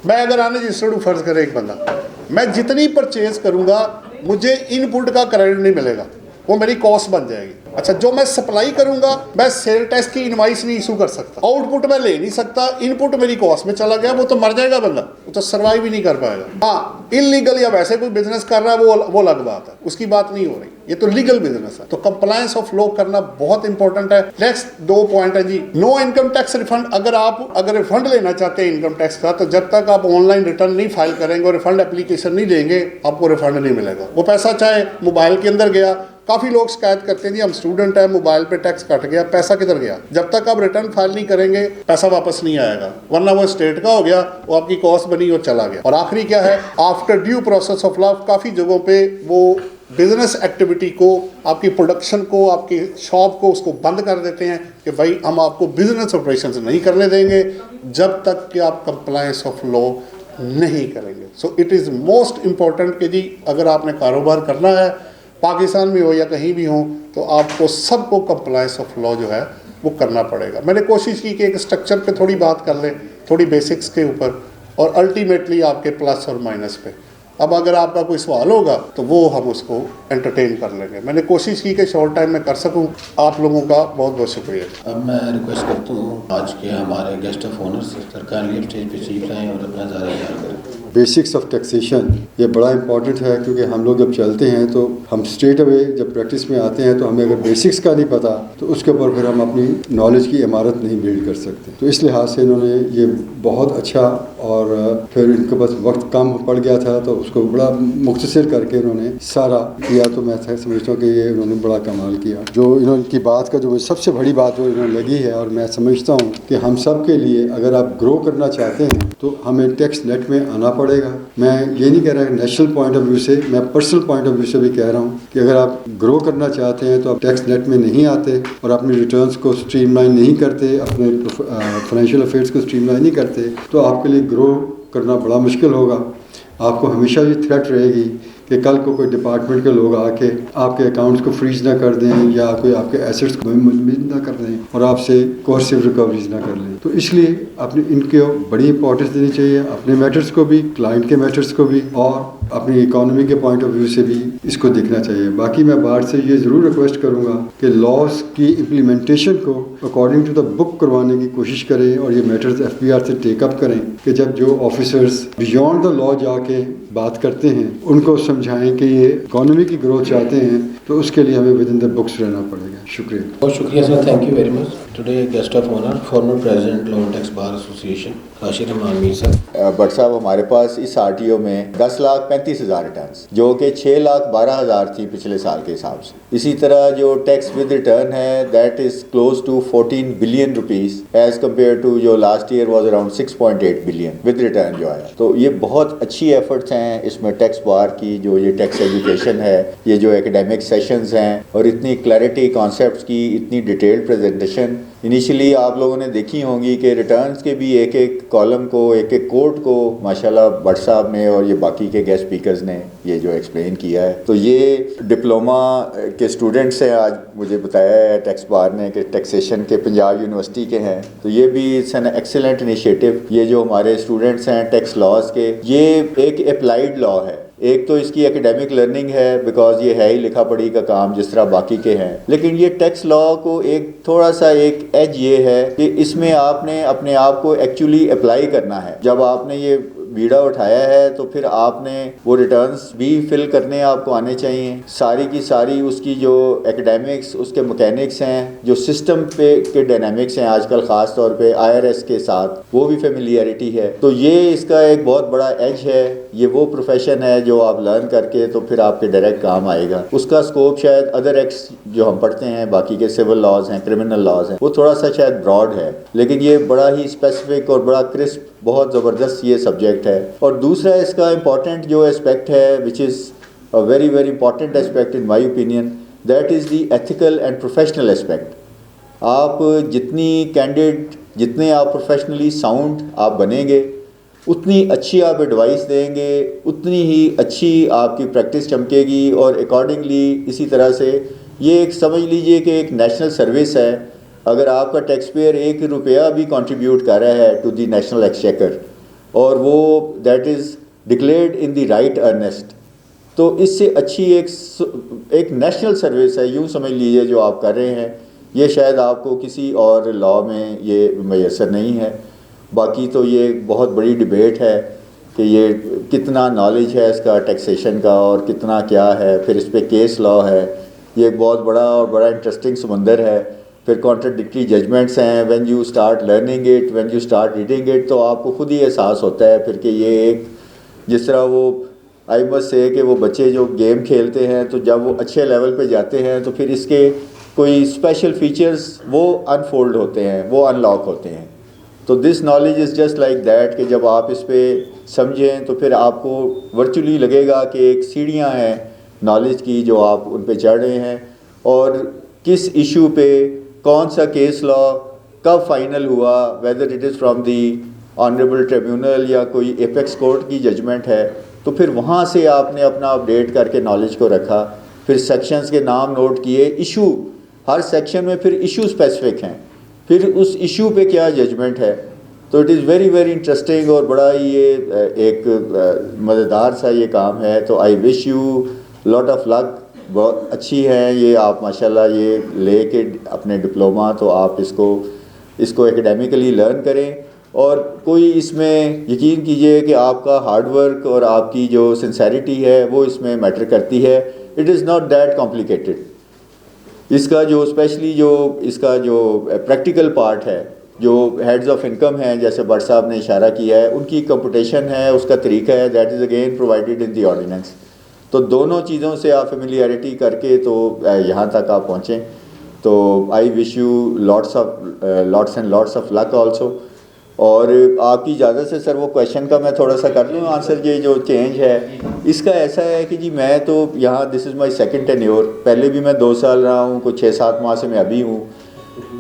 मैं अगर अनरजिस्टर्ड हूँ, फर्ज करे एक बंदा, मैं जितनी परचेज करूँगा मुझे इनपुट का क्रेडिट नहीं मिलेगा, वो मेरी कॉस्ट बन जाएगी। अच्छा, जो मैं सप्लाई करूंगा मैं सेल टैक्स की इनवाइस नहीं इशू कर सकता, आउटपुट मैं ले नहीं सकता, इनपुट मेरी कॉस्ट में चला गया, वो तो मर जाएगा बंदा, वो तो सर्वाइव ही नहीं कर पाएगा। हाँ, इलीगल या वैसे कोई बिजनेस कर रहा है वो अलग बात है, उसकी बात नहीं हो रही, ये तो लीगल बिजनेस है। तो कंप्लायंस ऑफ लॉ करना बहुत इंपॉर्टेंट है। नेक्स्ट 2 पॉइंट है जी, नो इनकम टैक्स रिफंड। अगर रिफंड लेना चाहते हैं इनकम टैक्स का तो जब तक आप ऑनलाइन रिटर्न नहीं फाइल करेंगे और रिफंड एप्लीकेशन नहीं देंगे आपको रिफंड नहीं मिलेगा। वो पैसा चाहे मोबाइल के अंदर गया, काफ़ी लोग शिकायत करते हैं जी हम स्टूडेंट हैं, मोबाइल पे टैक्स कट गया, पैसा किधर गया? जब तक आप रिटर्न फाइल नहीं करेंगे पैसा वापस नहीं आएगा, वरना वो स्टेट का हो गया, वो आपकी कॉस्ट बनी और चला गया। और आखिरी क्या है, after due process of law, काफ़ी जगहों पे वो बिजनेस एक्टिविटी को, आपकी प्रोडक्शन को, आपकी शॉप को, उसको बंद कर देते हैं कि भाई हम आपको बिजनेस ऑपरेशन नहीं करने देंगे जब तक कि आप कंप्लायंस ऑफ लॉ नहीं करेंगे। So it is most important कि जी अगर आपने कारोबार करना है पाकिस्तान में हो या कहीं भी हो तो आपको सबको कंप्लायंस ऑफ लॉ जो है वो करना पड़ेगा। मैंने कोशिश की कि एक स्ट्रक्चर पे थोड़ी बात कर लें, थोड़ी बेसिक्स के ऊपर, और अल्टीमेटली आपके प्लस और माइनस पे। अब अगर आपका कोई सवाल होगा तो वो हम उसको एंटरटेन कर लेंगे। मैंने कोशिश की कि शॉर्ट टाइम में कर सकूं। आप लोगों का बहुत बहुत शुक्रिया। अब मैं रिक्वेस्ट करता हूँ आज के हमारे गेस्ट ऑफ ऑनर सरकार लिए स्टेज पे चीफ आएँ और अपना ज़्यादा ख्याल करें। बेसिक्स ऑफ टैक्सेशन ये बड़ा इंपॉर्टेंट है क्योंकि हम लोग जब चलते हैं तो हम स्ट्रेट अवे जब प्रैक्टिस में आते हैं तो हमें अगर बेसिक्स का नहीं पता तो उसके ऊपर फिर हम अपनी नॉलेज की इमारत नहीं बिल्ड कर सकते। तो इस लिहाज से इन्होंने ये बहुत अच्छा, और फिर इनके पास वक्त कम पड़ गया था तो उसको बड़ा मुख्तसर करके इन्होंने सारा किया। तो मैं समझता हूँ कि ये इन्होंने बड़ा कमाल किया। जो इनकी बात का जो सबसे बड़ी बात जो इन्होंने लगी है, और मैं समझता हूँ कि हम सब के लिए अगर आप ग्रो करना चाहते हैं तो हमें टैक्स नेट में आना पड़ेगा। मैं ये नहीं कह रहा नेशनल पॉइंट ऑफ व्यू से, मैं पर्सनल पॉइंट ऑफ व्यू से भी कह रहा हूँ कि अगर आप ग्रो करना चाहते हैं तो आप टैक्स नेट में नहीं आते और अपने रिटर्न्स को स्ट्रीमलाइन नहीं करते, अपने फाइनेंशियल अफेयर्स को स्ट्रीमलाइन नहीं करते तो आपके लिए ग्रो करना बड़ा मुश्किल होगा। आपको हमेशा ये थ्रेट रहेगी कि कल को कोई डिपार्टमेंट के लोग आके आपके अकाउंट्स को फ्रीज ना कर दें या कोई आपके एसेट्स को मुलतवी ना कर दें और आपसे कोर्सिव रिकवरीज ना कर लें। तो इसलिए अपने इनके बड़ी इंपॉर्टेंस देनी चाहिए, अपने मैटर्स को भी, क्लाइंट के मैटर्स को भी, और अपनी इकोनॉमी के पॉइंट ऑफ व्यू से भी इसको देखना चाहिए। बाकी मैं बाहर से ये ज़रूर रिक्वेस्ट करूँगा कि लॉज की इम्प्लीमेंटेशन को अकॉर्डिंग टू द बुक करवाने की कोशिश करें और ये मैटर्स FBR से टेकअप करें कि जब जो ऑफिसर्स बियॉन्ड द लॉ जाके बात करते हैं उनको समझाएं कि ये इकोनॉमी की ग्रोथ चाहते हैं तो उसके लिए हमें विद इन द बुक्स रहना पड़ेगा। शुक्रिया। बहुत शुक्रिया sir, thank you very much. Today guest of honour former president law and tax bar association Rashid Rehman Mir sir. Bhatt साहब, हमारे पास इस RTO में 10,65,000 35,000 रिटर्न, जो कि 6,12,000 थी पिछले साल के हिसाब से। इसी तरह जो टैक्स विद रिटर्न है that is close to 14 billion rupees as compare to जो last year was around 6.8 billion with return जो है। तो ये बहुत अच्छी एफर्ट्स हैं इसमें टैक्स बार की, जो ये टैक्स एजुकेशन है, ये जो एकेडमिक सेशंस हैं और इतनी क्लैरिटी कॉन्सेप्ट्स की, इतनी डिटेल्ड प्रेजेंटेशन। इनिशियली आप लोगों ने देखी होंगी कि रिटर्न्स के भी एक एक कॉलम को, एक एक कोड को माशाल्लाह भट्ट साहब ने और ये बाकी के गेस्ट स्पीकर्स ने ये जो एक्सप्लेन किया है। तो ये डिप्लोमा के स्टूडेंट्स हैं, आज मुझे बताया है टैक्स बार ने कि टैक्सेशन के पंजाब यूनिवर्सिटी के हैं। तो ये भी इट्स एन एक्सीलेंट इनिशिएटिव। ये जो हमारे स्टूडेंट्स हैं टैक्स लॉज के, ये एक अप्लाइड लॉ है। एक तो इसकी एकेडमिक लर्निंग है बिकॉज ये है ही लिखा पढ़ी का काम जिस तरह बाकी के हैं, लेकिन ये टैक्स लॉ को एक थोड़ा सा एक एज ये है कि इसमें आपने अपने आप को एक्चुअली अप्लाई करना है। जब आपने ये बीड़ा उठाया है तो फिर आपने वो रिटर्न्स भी फिल करने आपको आने चाहिए। सारी की सारी उसकी जो एकेडमिक्स, उसके मैकेनिक्स हैं, जो सिस्टम पे के डायनामिक्स हैं आजकल ख़ास तौर पे IRS के साथ, वो भी फेमिलियरिटी है। तो ये इसका एक बहुत बड़ा एज है। ये वो प्रोफेशन है जो आप लर्न करके तो फिर आपके डायरेक्ट काम आएगा। उसका स्कोप शायद अदर एक्ट्स जो हम पढ़ते हैं, बाकी के सिविल लॉज हैं, क्रिमिनल लॉज हैं, वो थोड़ा सा शायद ब्रॉड है, लेकिन ये बड़ा ही स्पेसिफिक और बड़ा क्रिस्प, बहुत ज़बरदस्त ये सब्जेक्ट है। और दूसरा इसका इम्पॉर्टेंट जो एस्पेक्ट है, which is a very very important aspect in my opinion, that is the ethical and professional aspect. आप जितनी कैंडिड, जितने आप प्रोफेशनली साउंड आप बनेंगे, उतनी अच्छी आप एडवाइस देंगे, उतनी ही अच्छी आपकी प्रैक्टिस चमकेगी। और अकॉर्डिंगली इसी तरह से ये एक समझ लीजिए कि एक नेशनल सर्विस है। अगर आपका टैक्स पेयर 1 रुपया भी कंट्रीब्यूट कर रहा है टू दी नेशनल एक्सचेकर और वो that is declared in the right earnest, तो इससे अच्छी एक नेशनल सर्विस है, यूँ समझ लीजिए, जो आप कर रहे हैं। ये शायद आपको किसी और लॉ में ये मैसर नहीं है। बाकी तो ये बहुत बड़ी डिबेट है कि ये कितना नॉलेज है इसका टैक्सेशन का और कितना क्या है। फिर इस पर केस लॉ है, ये एक बहुत बड़ा और बड़ा इंटरेस्टिंग समंदर है। फिर कॉन्ट्रडिक्टरी जजमेंट्स हैं। When you start learning it, when you start reading it, तो आपको खुद ही एहसास होता है फिर कि ये एक, जिस तरह वो आई मस्ट से कि वो बच्चे जो गेम खेलते हैं तो जब वो अच्छे लेवल पे जाते हैं तो फिर इसके कोई स्पेशल फीचर्स वो अनफोल्ड होते हैं, वो अनलॉक होते हैं। तो this knowledge is just like that कि जब आप इस पर समझें तो फिर आपको वर्चुअली लगेगा कि एक सीढ़ियाँ हैं नॉलेज की जो आप उन पे चढ़ रहे हैं, और किस इशू पे कौन सा केस लॉ कब फाइनल हुआ, whether it is from the honourable tribunal या कोई एपेक्स कोर्ट की जजमेंट है, तो फिर वहाँ से आपने अपना अपडेट करके नॉलेज को रखा। फिर सेक्शंस के नाम नोट किए, इशू, हर सेक्शन में फिर इशू स्पेसिफिक हैं, फिर उस इशू पे क्या जजमेंट है। तो it is very very interesting और बड़ा ही ये एक मज़ेदार सा ये काम है। तो I wish you lot of luck. बहुत अच्छी है ये, आप माशाल्लाह ये लेके अपने डिप्लोमा, तो आप इसको एकेडमिकली लर्न करें और कोई इसमें यकीन कीजिए कि आपका हार्ड वर्क और आपकी जो सिंसेरिटी है वो इसमें मैटर करती है। It is not that complicated. इसका जो स्पेशली जो इसका जो प्रैक्टिकल पार्ट है, जो हेड्स ऑफ इनकम हैं, जैसे भट्ट साहब ने इशारा किया है, उनकी कंप्यूटेशन है, उसका तरीका है, that is again provided in the ordinance. तो दोनों चीज़ों से आप फेमिलियरिटी करके तो यहाँ तक आप पहुँचें। तो I wish you lots and lots of luck also. और आपकी इजाज़त से सर वो क्वेश्चन का मैं थोड़ा सा कर लूँ आंसर। ये जो चेंज है इसका ऐसा है कि जी मैं तो यहाँ this is my second tenure, पहले भी मैं 2 साल रहा हूँ, कुछ 6-7 माह से मैं अभी हूँ।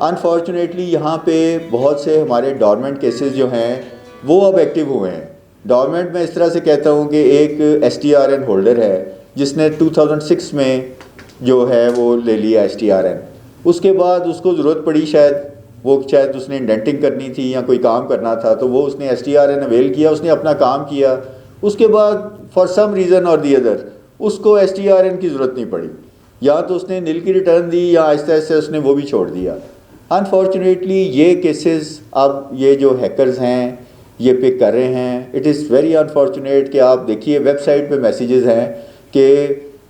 अनफॉर्चुनेटली यहाँ पे बहुत से हमारे डॉर्मेंट केसेस जो हैं वो अब एक्टिव हुए हैं। डॉर्मेंट में इस तरह से कहता हूँ कि एक STRN होल्डर है जिसने 2006 में जो है वो ले लिया STRN, उसके बाद उसको ज़रूरत पड़ी, शायद उसने इंडेंटिंग करनी थी या कोई काम करना था, तो वो उसने STRN अवेल किया, उसने अपना काम किया। उसके बाद फॉर सम रीज़न और दी अदर उसको STRN की ज़रूरत नहीं पड़ी, या तो उसने नील की रिटर्न दी या आहिस्ता आहिस्ता उसने वो भी छोड़ दिया। अनफॉर्चुनेटली ये केसेस अब ये जो हैकर्स हैं ये पिक कर रहे हैं। इट इज़ वेरी अनफॉर्चुनेट कि आप देखिए वेबसाइट पे मैसेजेस हैं कि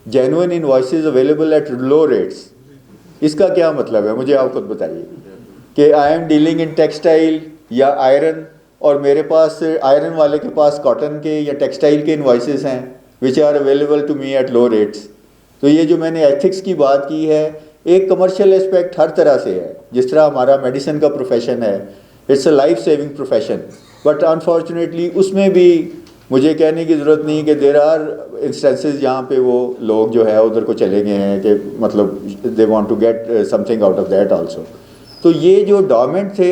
genuine invoices available at low rates. इसका क्या मतलब है, मुझे आप खुद बताइए कि I am dealing in textile या आयरन और मेरे पास आयरन वाले के पास कॉटन के या टेक्सटाइल के इनवॉइसेस हैं which are available to me at low rates. तो ये जो मैंने एथिक्स की बात की है, एक कमर्शियल एस्पेक्ट हर तरह से है। जिस तरह हमारा मेडिसिन का प्रोफेशन है, it's a life saving profession, but unfortunately उसमें भी मुझे कहने की ज़रूरत नहीं कि देर आर इंस्टेंसेस जहाँ पे वो लोग जो है उधर को चले गए हैं कि मतलब they want to get something out of that also. तो ये जो डॉर्मेंट थे,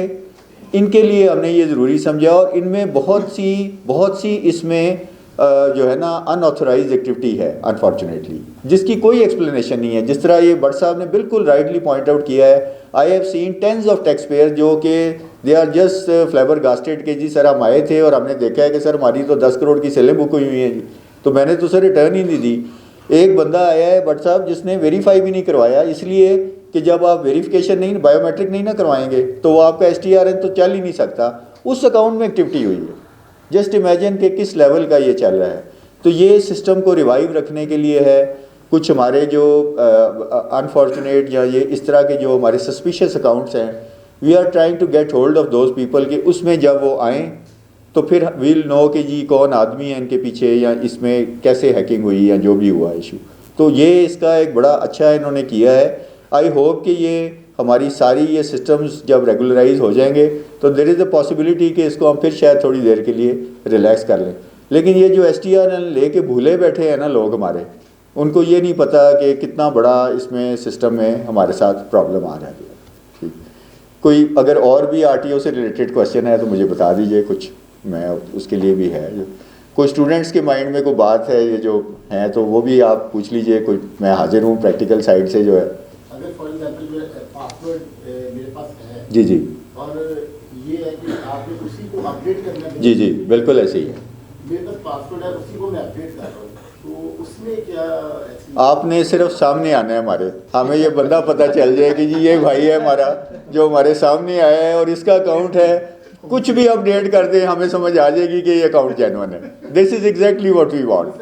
इनके लिए हमने ये ज़रूरी समझा, और इनमें बहुत सी इसमें जो है ना अनऑथोराइज एक्टिविटी है अनफॉर्चुनेटली, जिसकी कोई एक्सप्लेनेशन नहीं है। जिस तरह ये भट्ट साहब ने बिल्कुल राइटली पॉइंट आउट किया है, I have seen tens of taxpayer जो कि दे आर जस्ट फ्लेबरगास्टेड के जी सर हम आए थे और हमने देखा है कि सर हमारी तो 10 करोड़ की सेलें बुक हुई हैं जी, तो मैंने तो सर रिटर्न ही नहीं दी। एक बंदा आया है भट्ट साहब जिसने वेरीफाई भी नहीं करवाया, इसलिए कि जब आप वेरिफिकेशन नहीं, बायोमेट्रिक नहीं ना करवाएंगे तो वो आपका STRN तो चल ही नहीं सकता। उस अकाउंट में एक्टिविटी हुई है। जस्ट इमेजिन कि किस लेवल का ये चल रहा है। तो ये सिस्टम को रिवाइव रखने के लिए है। कुछ हमारे जो अनफॉर्चुनेट या ये इस तरह के जो हमारे सस्पिशियस अकाउंट्स हैं, we are trying to get hold of those people कि उसमें जब वो आएँ तो फिर वील नो कि जी कौन आदमी है इनके पीछे, या इसमें कैसे हैकिंग हुई या जो भी हुआ इशू। तो ये इसका एक बड़ा अच्छा इन्होंने किया है। आई होप कि ये हमारी सारी ये सिस्टम्स जब रेगुलराइज हो जाएंगे तो देयर इज़ अ पॉसिबिलिटी कि इसको हम फिर शायद थोड़ी देर के लिए रिलैक्स कर लें। लेकिन ये जो STRN लेके भूले बैठे हैं ना लोग हमारे, उनको ये नहीं पता कि कितना बड़ा इसमें सिस्टम में हमारे साथ प्रॉब्लम आ रहा है। ठीक, कोई अगर और भी RTO से रिलेटेड क्वेश्चन है तो मुझे बता दीजिए, कुछ मैं उसके लिए भी है। कोई स्टूडेंट्स के माइंड में कोई बात है ये जो है तो वो भी आप पूछ लीजिए। कोई मैं हाजिर हूँ प्रैक्टिकल साइड से जो है। अगर फॉर एग्जांपल पासवर्ड मेरे पास है जी जी, और ये है कि आपने उसी को अपडेट करना है। जी जी, बिल्कुल ऐसे ही है। मेरे पास पासवर्ड है, उसी को मैं अपडेट कर रहा हूँ, तो उसमें क्या आपने सिर्फ सामने आना है हमारे, हमें ये बंदा पता चल जाए कि जी ये भाई है हमारा जो हमारे सामने आया है और इसका अकाउंट है, कुछ भी अपडेट कर दे हमें समझ आ जाएगी कि ये अकाउंट जेन्युइन है। This is exactly what we want.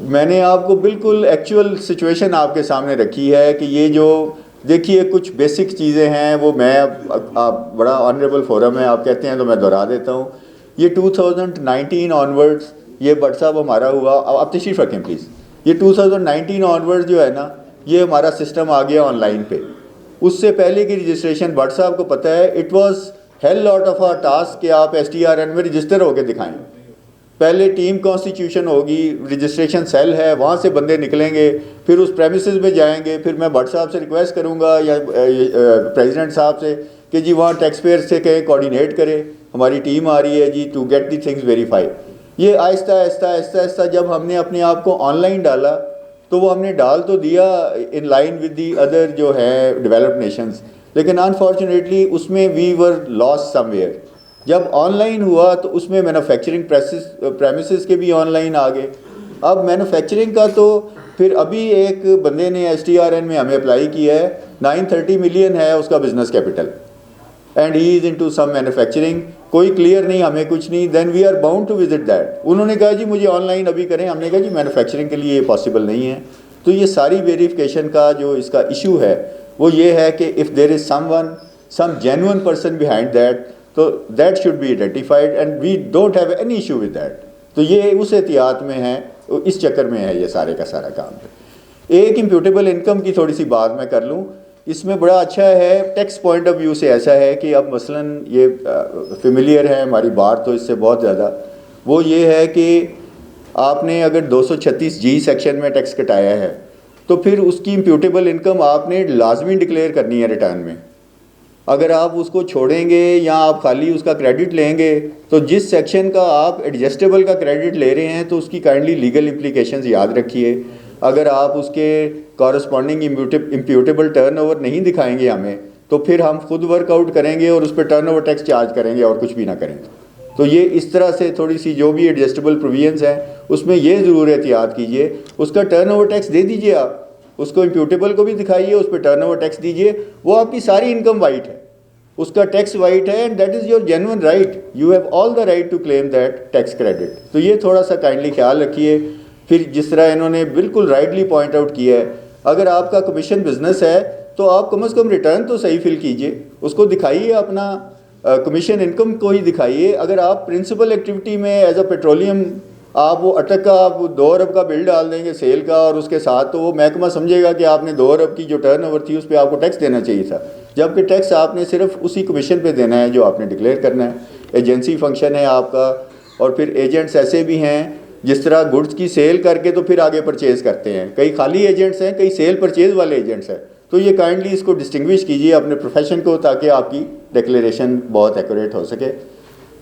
मैंने आपको बिल्कुल एक्चुअल सिचुएशन आपके सामने रखी है कि ये जो देखिए कुछ बेसिक चीज़ें हैं वो मैं आप बड़ा ऑनरेबल फोरम है आप कहते हैं तो मैं दोहरा देता हूँ। ये 2019 ऑनवर्ड्स ये भट्ट साहब हमारा हुआ, आप तशरीफ रखें प्लीज़। ये 2019 ऑनवर्ड्स जो है ना ये हमारा सिस्टम आ गया ऑनलाइन पे। उससे पहले की रजिस्ट्रेशन भट्ट साहब को पता है, it was hell lot of a task कि आप STRN में रजिस्टर होकर दिखाएं। पहले टीम कॉन्स्टिट्यूशन होगी, रजिस्ट्रेशन सेल है, वहाँ से बंदे निकलेंगे, फिर उस प्रेमिसेस में जाएंगे, फिर मैं भट्ट साहब से रिक्वेस्ट करूँगा या प्रेसिडेंट साहब से कि जी वहाँ टैक्स पेयर से कहें कोऑर्डिनेट करें, हमारी टीम आ रही है जी to get the things verify. ये आहिस्ता आहिस्ता आहिस्ता आहिस्ता जब हमने अपने आप को ऑनलाइन डाला तो वो हमने डाल तो दिया in line with the other जो है डेवलप्ड नेशंस, लेकिन अनफॉर्चुनेटली उसमें वी वर लॉस्ट समवेयर। जब ऑनलाइन हुआ तो उसमें मैन्युफैक्चरिंग प्रेमिसेस के भी ऑनलाइन आ गए। अब मैन्युफैक्चरिंग का तो फिर अभी एक बंदे ने STRN में हमें अप्लाई किया है, 930 मिलियन है उसका business capital and he is into some manufacturing. कोई क्लियर नहीं, हमें कुछ नहीं, then we are bound to visit that. उन्होंने कहा जी मुझे ऑनलाइन अभी करें, हमने कहा जी मैन्युफैक्चरिंग के लिए ये पॉसिबल नहीं है। तो ये सारी वेरिफिकेशन का जो इसका इशू है वो ये है कि if there is someone some genuine person behind that तो that should be identified and we don't have any issue with that. तो ये उस एहतियात में है, इस चक्कर में है ये सारे का सारा काम। एक इम्प्यूटेबल इनकम की थोड़ी सी बात मैं कर लूँ। इसमें बड़ा अच्छा है टैक्स पॉइंट ऑफ व्यू से, ऐसा है कि अब मसलन ये फेमिलियर है हमारी बात तो इससे बहुत ज़्यादा, वो ये है कि आपने अगर 236G सेक्शन में टैक्स कटाया है तो फिर उसकी इम्प्यूटेबल इनकम आपने लाजमी डिक्लेयर करनी है रिटर्न में। अगर आप उसको छोड़ेंगे या आप खाली उसका क्रेडिट लेंगे तो जिस सेक्शन का आप एडजस्टेबल का क्रेडिट ले रहे हैं तो उसकी काइंडली लीगल इम्प्लीकेशंस याद रखिए। अगर आप उसके कॉरस्पॉन्डिंग इम्प्यूटेबल टर्नओवर नहीं दिखाएंगे हमें तो फिर हम खुद वर्कआउट करेंगे और उस पर टर्नओवर टैक्स चार्ज करेंगे और कुछ भी ना करें। तो ये इस तरह से थोड़ी सी जो भी एडजस्टेबल प्रोविजंस हैं उसमें ये ज़रूर एहतियात कीजिए। उसका टर्नओवर टैक्स दे दीजिए, आप उसको इम्प्यूटेबल को भी दिखाइए, उस पर टर्नओवर टैक्स दीजिए, वो आपकी सारी इनकम वाइट है, उसका टैक्स वाइट है and that is your genuine right, you have all the right to claim that tax credit. तो ये थोड़ा सा काइंडली ख्याल रखिए। फिर जिस तरह इन्होंने बिल्कुल राइटली पॉइंट आउट किया है, अगर आपका कमीशन बिजनेस है तो आप कम से कम रिटर्न तो सही फिल कीजिए, उसको दिखाइए अपना कमीशन इनकम को ही दिखाइए। अगर आप प्रिंसिपल एक्टिविटी में एज अ पेट्रोलियम आप वो अटक का आप 2 अरब का बिल डाल देंगे सेल का और उसके साथ, तो वो महकमा समझेगा कि आपने 2 अरब की जो टर्नओवर थी उस पर आपको टैक्स देना चाहिए था, जबकि टैक्स आपने सिर्फ उसी कमीशन पे देना है जो आपने डिक्लेयर करना है। एजेंसी फंक्शन है आपका। और फिर एजेंट्स ऐसे भी हैं जिस तरह गुड्स की सेल करके तो फिर आगे परचेज़ करते हैं, कई खाली एजेंट्स हैं, कई सेल परचेज़ वाले एजेंट्स हैं। तो ये काइंडली इसको डिस्टिंग्विश कीजिए अपने प्रोफेशन को, ताकि आपकी डिक्लेरेशन बहुत एक्यूरेट हो सके।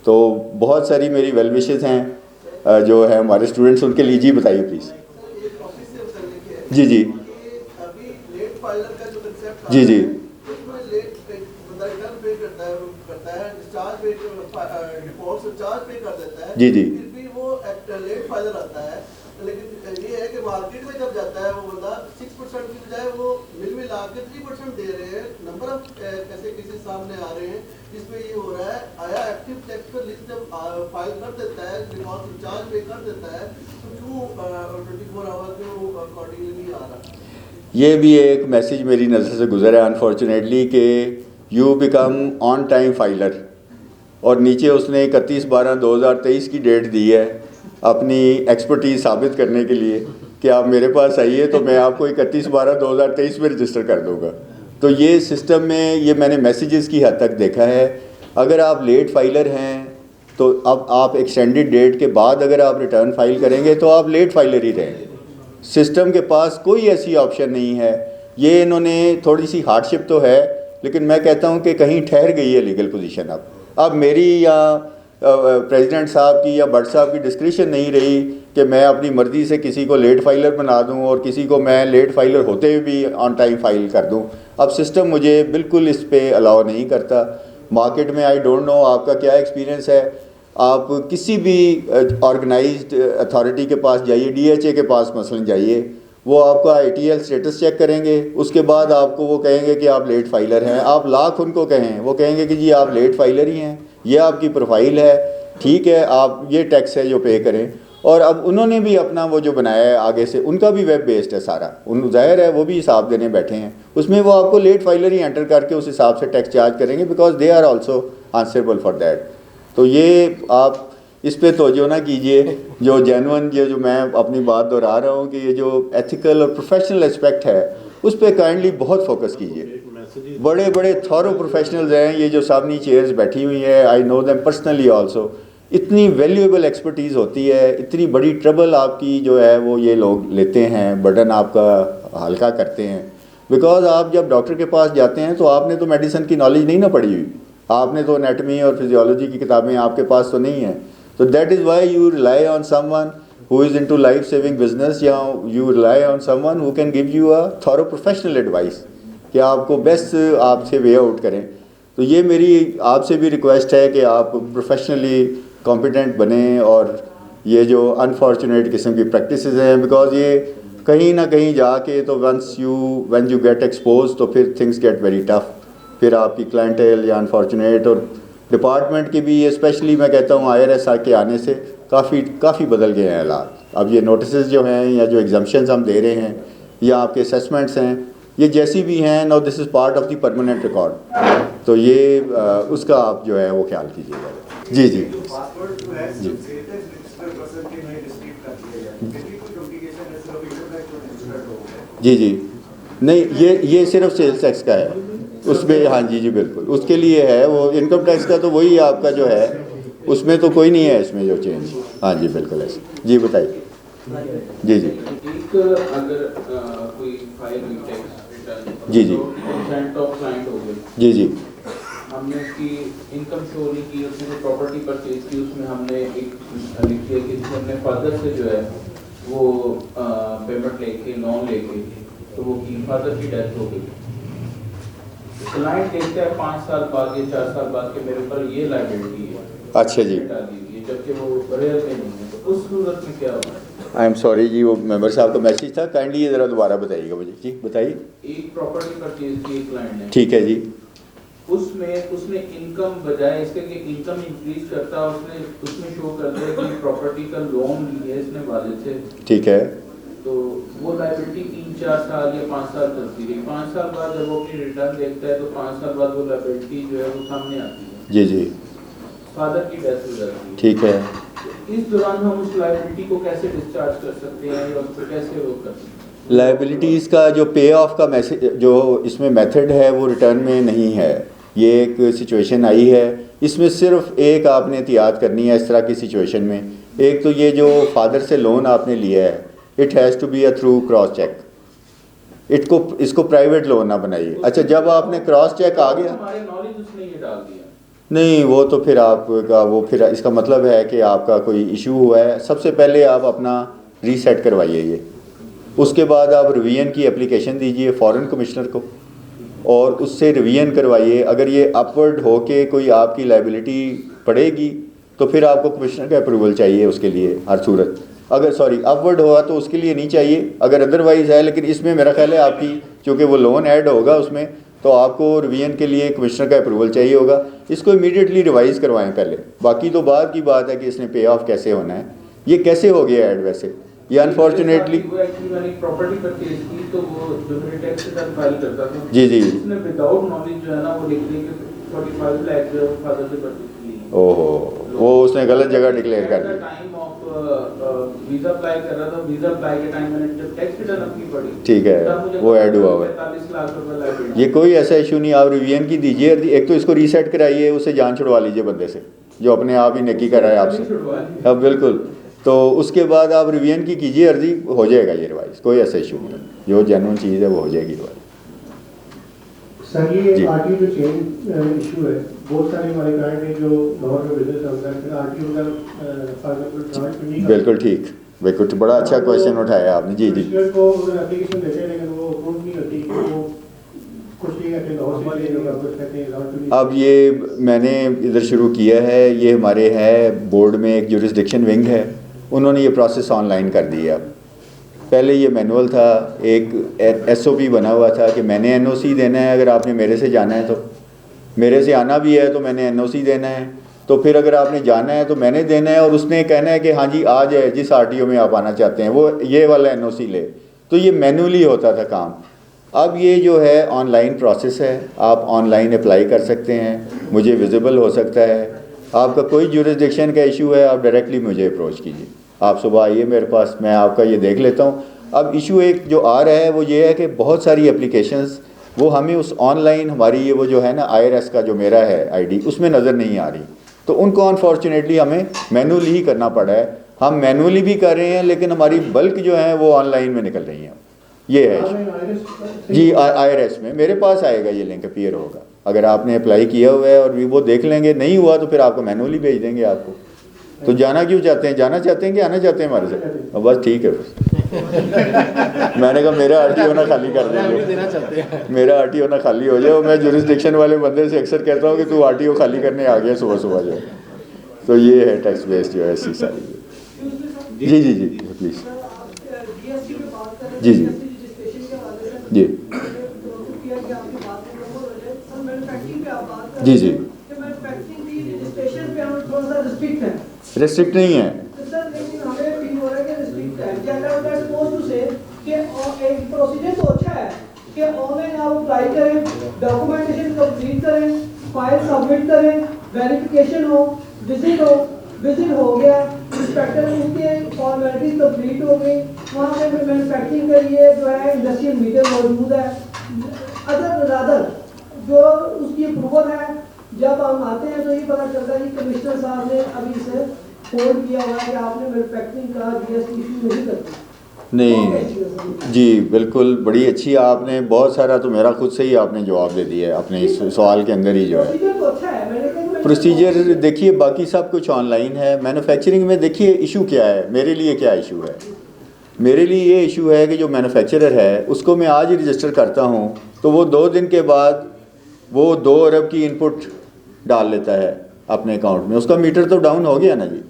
तो बहुत सारी मेरी वेल विशेज़ हैं जो है हमारे स्टूडेंट्स, उनके लिए जी बताइए प्लीज़। जी जी जी जी जी जी लेट फाइलर आता है, लेकिन ये है कि मार्केट में जब जाता है वो बंदा 6% की बजाय वो मिल मिला के 3% दे रहे हैं। नंबर ऑफ ऐसे केसेस सामने आ रहे हैं जिसमें ये हो रहा है, आया एक्टिव टैक्स पर लिस्ट जब फाइल कर देता है, रिकॉर्ड इंचार्ज पे कर देता है, तो क्यों 24 आवर क्यों अकॉर्डिंगली नहीं आ रहा। ये भी एक मैसेज मेरी नज़र से गुजरा है अनफॉर्चुनेटली कि you become on time filer, और नीचे उसने 31/12/2023 की डेट दी है अपनी एक्सपर्टीज साबित करने के लिए कि आप मेरे पास आइए तो मैं आपको 31/12/2023 में रजिस्टर कर दूंगा। तो ये सिस्टम में ये मैंने मैसेजेस की हद तक देखा है। अगर आप लेट फाइलर हैं तो अब आप एक्सटेंडेड डेट के बाद अगर आप रिटर्न फाइल करेंगे तो आप लेट फाइलर ही रहेंगे। सिस्टम के पास कोई ऐसी ऑप्शन नहीं है। ये इन्होंने थोड़ी सी हार्डशिप तो है, लेकिन मैं कहता हूँ कि कहीं ठहर गई है लीगल पोजीशन। अब मेरी या प्रेसिडेंट साहब की या भट्ट साहब की डिस्क्रिप्शन नहीं रही कि मैं अपनी मर्ज़ी से किसी को लेट फाइलर बना दूं और किसी को मैं लेट फाइलर होते हुए भी ऑन टाइम फाइल कर दूं। अब सिस्टम मुझे बिल्कुल इस पे अलाउ नहीं करता। मार्केट में आई डोंट नो आपका क्या एक्सपीरियंस है। आप किसी भी ऑर्गेनाइज्ड अथॉरिटी के पास जाइए, DHA के पास मसलन जाइए, वो आपका ITL स्टेटस चेक करेंगे, उसके बाद आपको वो कहेंगे कि आप लेट फाइलर हैं। आप लाख उनको कहें, वो कहेंगे कि जी आप लेट फाइलर ही हैं, ये आपकी प्रोफाइल है, ठीक है, आप ये टैक्स है जो पे करें। और अब उन्होंने भी अपना वो जो बनाया है आगे से, उनका भी वेब बेस्ड है सारा, उन जाहिर है वो भी हिसाब देने बैठे हैं, उसमें वो आपको लेट फाइलर ही एंटर करके उस हिसाब से टैक्स चार्ज करेंगे, because they are also answerable for that. तो ये आप इस पे तवज्जो ना कीजिए। जो जेन्युइन ये जो मैं अपनी बात दोहरा रहा हूँ कि ये जो एथिकल और प्रोफेशनल एस्पेक्ट है उस पर काइंडली बहुत फोकस कीजिए। बड़े बड़े थॉरो प्रोफेशनल्स हैं ये जो सामने चेयर्स बैठी हुई है, I know them personally also. इतनी वैल्यूएबल एक्सपर्टीज़ होती है, इतनी बड़ी ट्रबल आपकी जो है वो ये लोग लेते हैं, बर्डन आपका हल्का करते हैं। बिकॉज आप जब डॉक्टर के पास जाते हैं तो आपने तो मेडिसिन की नॉलेज नहीं ना पढ़ी हुई, आपने तो एनाटमी और फिजियोलॉजी की किताबें आपके पास तो नहीं है। तो that is why you rely on someone who is into life saving business, या you rely on someone who can give you a thorough professional advice कि आपको बेस्ट आपसे वे आउट करें। तो ये मेरी आपसे भी रिक्वेस्ट है कि आप प्रोफेशनली कॉम्पिटेंट बने और ये जो अनफॉर्चुनेट किस्म की प्रैक्टिसेस हैं, बिकॉज ये कहीं ना कहीं जाके तो व्हेन यू गेट एक्सपोज तो फिर थिंग्स गेट वेरी टफ। फिर आपकी क्लाइंटेल या अनफॉर्चुनेट और डिपार्टमेंट की भी, स्पेशली मैं कहता हूँ IRS के आने से काफ़ी बदल गए हैं हालात। अब ये नोटिसेस जो हैं या जो एग्जाम्पशंस हम दे रहे हैं या आपके असेसमेंट्स हैं, ये जैसी भी हैं, now this is part of the permanent record. तो ये उसका आप जो है वो ख्याल कीजिएगा। जी जी जी जी नहीं, ये सिर्फ सेल्स टैक्स का है उसमें। हाँ जी बिल्कुल, उसके लिए है वो। इनकम टैक्स का तो वही आपका जो है उसमें तो कोई नहीं है इसमें जो चेंज। हाँ जी बिल्कुल ऐसे। जी बताइए। जी जी एक अगर कोई फाइल हुई टैक्स रिटर्न, जी जी परसेंट ऑफ क्लाइंट हो गए, जी जी हमने उसकी इनकम शो नहीं की, उसने जो प्रॉपर्टी परचेज की उसमें हमने एक लिख दिया कि हमने फादर से जो है वो पेमेंट लेके लोन लेके तो वो की फादर की डेथ हो गई। क्लाइंट देखता है 5 साल बाद या 4 साल बाद के मेरे ऊपर ये लायबिलिटी है, अच्छा जी, जबकि वो रेयर में नहीं है, तो उस सूरत में क्या होगा? आई एम सॉरी जी, वो मेंबर साहब का मैसेज था, काइंडली ये ज़रा दोबारा बताइएगा मुझे। जी बताइए। एक प्रॉपर्टी परचेज की एक क्लाइंट ने, ठीक है जी, उसमें उसने इनकम बजाय इसके कि इनकम इंक्रीज करता उसने उसमें शो कर दिया कि प्रॉपर्टी का लोन लिया इसने वाले से, ठीक है, तो वो लायबिलिटी 3-4 साल या 5 साल चलती रही। 5 साल बाद जब वो अपनी रिटर्न देखता है तो 5 साल बाद वो लायबिलिटी जो है वो सामने आती है। जी जी फादर की डेथ हो जाती है, ठीक है। इस दौरान हम उस लायबिलिटी को कैसे डिस्चार्ज कर सकते हैं या उस पर कैसे वो कर सकते हैं? लाइबिलिटीज़ का जो पे ऑफ का मैसेज जो इसमें मेथड है वो रिटर्न में नहीं है। ये एक सिचुएशन आई है, इसमें सिर्फ एक आपने एहतियात करनी है इस तरह की सिचुएशन में। एक तो ये जो फादर से लोन आपने लिया है, it has to be a through cross cheque. इसको प्राइवेट लोन ना बनाइए। अच्छा, जब आपने क्रॉस चेक आ गया, हमारे नॉलेज उसने ये डाल दिया नहीं वो तो फिर आपका वो फिर इसका मतलब है कि आपका कोई इशू हुआ है। सबसे पहले आप अपना रीसेट करवाइए ये, उसके बाद आप रिवीजन की एप्लीकेशन दीजिए फॉरेन कमिश्नर को और उससे रिवीजन करवाइए। अगर ये अपवर्ड हो के कोई आपकी लाइबिलिटी पड़ेगी तो फिर आपको कमिश्नर का अप्रूवल चाहिए उसके लिए हर सूरत। अगर अपवर्ड हुआ तो उसके लिए नहीं चाहिए, अगर अदरवाइज़ है। लेकिन इसमें मेरा ख्याल है आपकी चूँकि वो लोन ऐड होगा उसमें, तो आपको रिवीजन के लिए कमिश्नर का अप्रूवल चाहिए होगा। इसको इमीडिएटली रिवाइज़ करवाएं पहले। बाकी तो बाद की बात है कि इसने पे ऑफ कैसे होना है। ये कैसे हो गया ऐड वैसे, ये अनफॉर्चुनेटली मैंने प्रॉपर्टी परचेज की तो वो जो मेरे टैक्स रिटर्न फाइल करता था, जी जी उसने विदाउट नॉलेज जो है ना वो लिख दिया कि 45 लाख जो फादर से परचेज की। ओहो, वो उसने गलत जगह डिक्लेयर कर दिया। टाइम ऑफ वीजा अप्लाई कर रहा था, वीजा अप्लाई के टाइम मैंने जब टैक्स रिटर्न अपनी पड़ी, ठीक है, वो ऐड हुआ हुआ है। 45 लाख रुपए लाइबिलिटी। ये कोई ऐसा इशू नहीं, आप रिवीजन की दीजिए। एक तो इसको रीसेट कराइए, उससे जान छुड़वा लीजिए बंदे से जो अपने आप ही नेकी कर रहा है आपसे। अब बिल्कुल, तो उसके बाद आप रिवीजन की कीजिए अर्जी, हो जाएगा ये रिवाइज, कोई ऐसा इशू नहीं है। जो जेन्युइन चीज़ है वो हो जाएगी रिवाइज। सर ये जी। आरटीओ जो चेंज इशू है, बहुत सारे हमारे क्लाइंट हैं जो लाहौर में बिजनेस करते हैं, आरटीओ का फॉर एग्जांपल ट्रांसफर नहीं बिल्कुल ठीक, बिल्कुल बड़ा अच्छा क्वेश्चन उठाया आपने। जी जी कमिश्नर को एप्लीकेशन देते हैं लेकिन वो अप्रूव नहीं होती, वो कुछ नहीं कहते लाहौर से लेगा, कुछ कहते हैं लाहौर से। अब ये मैंने इधर शुरू किया है, ये हमारे है बोर्ड में एक जुरिस्डिक्शन विंग है, उन्होंने ये प्रोसेस ऑनलाइन कर दिया। पहले ये मैनुअल था, एक एसओपी बना हुआ था कि मैंने एनओसी देना है, अगर आपने मेरे से जाना है तो मेरे से आना भी है तो मैंने एनओसी देना है, तो फिर अगर आपने जाना है तो मैंने देना है और उसने कहना है कि हाँ जी आ जाए जिस आरटीओ में आप आना चाहते हैं वो ये वाला एनओसी ले। तो ये मैनुअली होता था काम। अब ये जो है ऑनलाइन प्रोसेस है, आप ऑनलाइन अप्लाई कर सकते हैं, मुझे विजिबल हो सकता है। आपका कोई जुरिस्डिक्शन का इशू है आप डायरेक्टली मुझे अप्रोच कीजिए, आप सुबह आइए मेरे पास, मैं आपका ये देख लेता हूँ। अब इशू एक जो आ रहा है वो ये है कि बहुत सारी एप्लीकेशंस वो हमें उस ऑनलाइन हमारी ये वो जो है ना IRS का जो मेरा है आईडी उसमें नज़र नहीं आ रही, तो उनको अनफॉर्चुनेटली हमें मैनुअली ही करना पड़ा है। हम मैनुअली भी कर रहे हैं लेकिन हमारी बल्क जो है वो ऑनलाइन में निकल रही हैं। ये है जी, IRS में मेरे पास आएगा ये लिंक अपीयर होगा, अगर आपने अप्लाई किया हुआ है और वो देख लेंगे, नहीं हुआ तो फिर आपको मैनुअली भेज देंगे आपको। तो जाना क्यों चाहते हैं, जाना चाहते हैं कि आना चाहते हैं हमारे से? बस ठीक है बस। मैंने कहा मेरा आरटीओ ना खाली कर दीजिए, मेरा आरटीओ ना खाली हो जाए। मैं जुरिस्डिक्शन वाले बंदे से अक्सर कहता हूँ कि तू आरटीओ खाली करने आ गया सुबह सुबह जो। तो ये है टैक्स बेस्ड जो है ऐसी सारी। जी जी जी प्लीज़। जी जी जी जी जी रिस्ट्रिक्ट नहीं है। प्रोसीजर तो अच्छा है कि ऑनलाइन आप अप्लाई करें, डॉक्यूमेंटेशन कंप्लीट करें, फाइल सबमिट करें, वेरिफिकेशन हो, विजिट हो गया, इंस्पेक्टर उसके फॉर्मेलिटीज कंप्लीट हो गई, वहाँ पे मैन्युफैक्चरिंग के लिए जो है इंडस्ट्रियल मीटर मौजूद है। अदर जो उसकी अप्रूवल है, जब हम आते हैं तो ये पता चलता है कि कमिश्नर साहब ने अभी इसे होल्ड किया हुआ है कि आपने मैन्युफैक्चरिंग का जीएसटी इशू नहीं करती। नहीं जी बिल्कुल, बड़ी अच्छी आपने बहुत सारा तो मेरा खुद से ही आपने जवाब दे दिया है अपने इस सवाल के अंदर ही जो है। प्रोसीजर देखिए बाकी सब कुछ ऑनलाइन है। मैन्युफैक्चरिंग में देखिए इशू क्या है, मेरे लिए क्या इशू है, मेरे लिए ये इशू है कि जो मैन्युफैक्चरर है उसको मैं आज ही रजिस्टर करता हूँ तो वो 2 दिन के बाद वो 2 अरब की इनपुट डाल लेता है अपने अकाउंट में, उसका मीटर तो डाउन हो गया ना जी।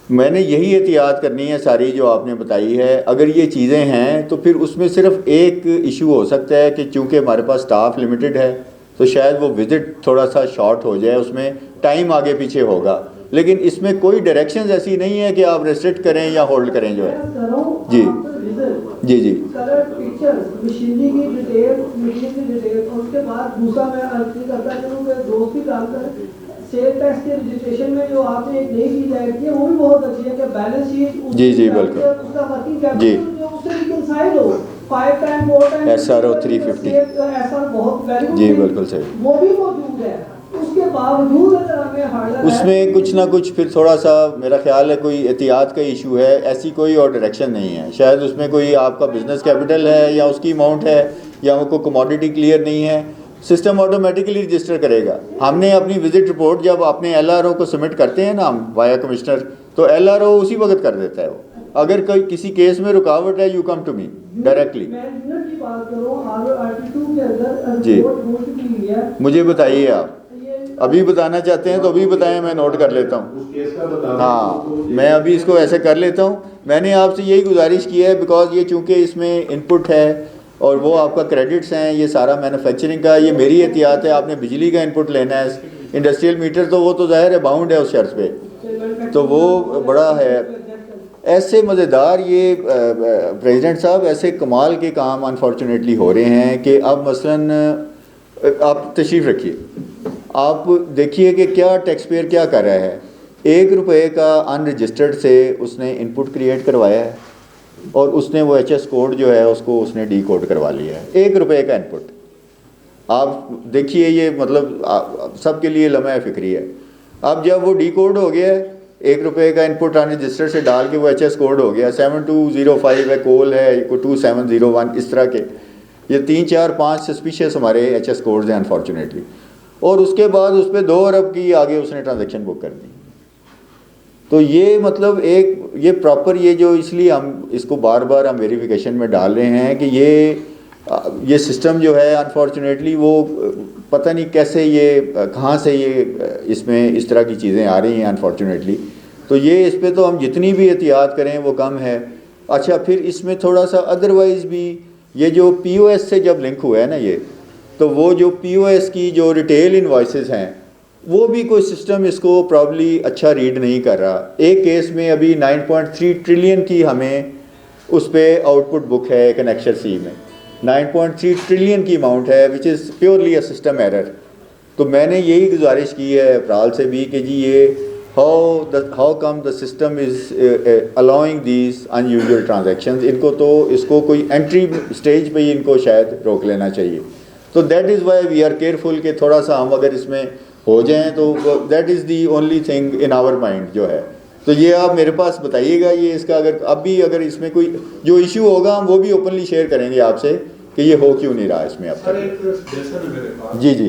मैंने यही एहतियात करनी है सारी जो आपने बताई है। अगर ये चीज़ें हैं तो फिर उसमें सिर्फ एक इशू हो सकता है कि चूँकि हमारे पास स्टाफ लिमिटेड है तो शायद वो विज़िट थोड़ा सा शॉर्ट हो जाए, उसमें टाइम आगे पीछे होगा, लेकिन इसमें कोई डायरेक्शंस ऐसी नहीं है कि आप रेस्ट्रिक्ट करें या होल्ड करें जो है। जी जी जी कलर पिक्चर, मशीनरी की डिटेल, मशीन की डिटेल, और उसके बाद दूसरा मैं अर्ज करता चलूँ कि दोस्त भी जानकर सेल टैक्स के रजिस्ट्रेशन में जो आपने एक नई चीज़ ऐड की है वो भी बहुत अच्छी है कि बैलेंस शीट जी, बिल्कुल। उसका वर्किंग जी। कैपिटल जो उससे रिकंसाइल हो 5 टाइम 4 टाइम SRO 350 ऐसा बहुत वैल्यू जी बिल्कुल सही। वो भी मौजूद है, उसके बावजूद अगर हमें हार्डवेयर उसमें कुछ ना कुछ फिर थोड़ा सा मेरा ख्याल है कोई एहतियात का इशू है, ऐसी कोई और डायरेक्शन नहीं है। शायद उसमें कोई आपका बिजनेस कैपिटल है या उसकी अमाउंट है या वो कोई कमोडिटी क्लियर नहीं है, सिस्टम ऑटोमेटिकली रजिस्टर करेगा। हमने अपनी विजिट रिपोर्ट जब अपने LRO को सबमिट करते हैं ना हम वाया कमिश्नर, तो LRO उसी वक्त कर देता है वो। अगर कोई किसी केस में रुकावट है, you come to me directly. मैं यूनिट की बात करूं, RO-RT2 के अंदर जी। रिपोर्ट हो चुकी है। मुझे बताइए, आप अभी बताना चाहते हैं तो अभी बताएं, मैं नोट कर लेता हूँ। हाँ, मैं अभी इसको ऐसे कर लेता हूँ। मैंने आपसे यही गुजारिश की है बिकॉज ये चूँकि इसमें इनपुट है और वो आपका क्रेडिट्स हैं, ये सारा मैन्युफैक्चरिंग का, ये मेरी एहतियात है। आपने बिजली का इनपुट लेना है, इंडस्ट्रियल मीटर तो वो तो ज़ाहिर है बाउंड है उस शर्त पे, तो वो बड़ा है। ऐसे मज़ेदार ये प्रेसिडेंट साहब, ऐसे कमाल के काम अनफॉर्चुनेटली हो रहे हैं कि अब मसलन आप तशरीफ़ रखिए, आप देखिए कि क्या टैक्स पेयर क्या कर रहा है। 1 रुपये का अनरजिस्टर्ड से उसने इनपुट क्रिएट करवाया है और उसने वो HS कोड जो है उसको उसने डी कोड करवा लिया है। 1 रुपये का इनपुट, आप देखिए ये मतलब सबके लिए लम्हा फ़िक्री है। अब जब वो डी कोड हो गया है, 1 रुपये का इनपुट अनरजिस्टर्ड से डाल के वो HS कोड हो गया, 7205 है, कोल है, 2701, इस तरह के ये 3 4 5 सस्पिशियस हमारे HS कोड्स हैं अनफॉर्चुनेटली। और उसके बाद उस पर 2 अरब की आगे उसने ट्रांजैक्शन बुक कर दी। तो ये मतलब एक ये प्रॉपर ये जो, इसलिए हम इसको बार बार हम वेरिफिकेशन में डाल रहे हैं कि ये सिस्टम जो है अनफॉर्चुनेटली वो पता नहीं कैसे ये कहाँ से ये इसमें इस तरह की चीज़ें आ रही हैं अनफॉर्चुनेटली। तो ये इस पे तो हम जितनी भी एहतियात करें वो कम है। अच्छा, फिर इसमें थोड़ा सा अदरवाइज़ भी ये जो POS से जब लिंक हुआ है ना ये, तो वो जो POS की जो रिटेल इनवॉइसेस हैं वो भी कोई सिस्टम इसको प्रॉब्ली अच्छा रीड नहीं कर रहा। एक केस में अभी 9.3 ट्रिलियन की हमें उस पर आउटपुट बुक है कनेक्शन सी में, 9.3 ट्रिलियन की अमाउंट है which is purely a system error. तो मैंने यही गुजारिश की है प्राल से भी कि जी ये how come the system is allowing these unusual transactions, इनको तो इसको कोई एंट्री स्टेज पे ही इनको शायद रोक लेना चाहिए। तो that is why we are careful कि थोड़ा सा हम अगर इसमें हो जाएं तो that is the only thing in our mind जो है। तो ये आप मेरे पास बताइएगा, ये इसका अगर इसमें कोई जो इशू होगा हम वो भी ओपनली शेयर करेंगे आपसे कि ये हो क्यों नहीं रहा इसमें अब तक। जी जी,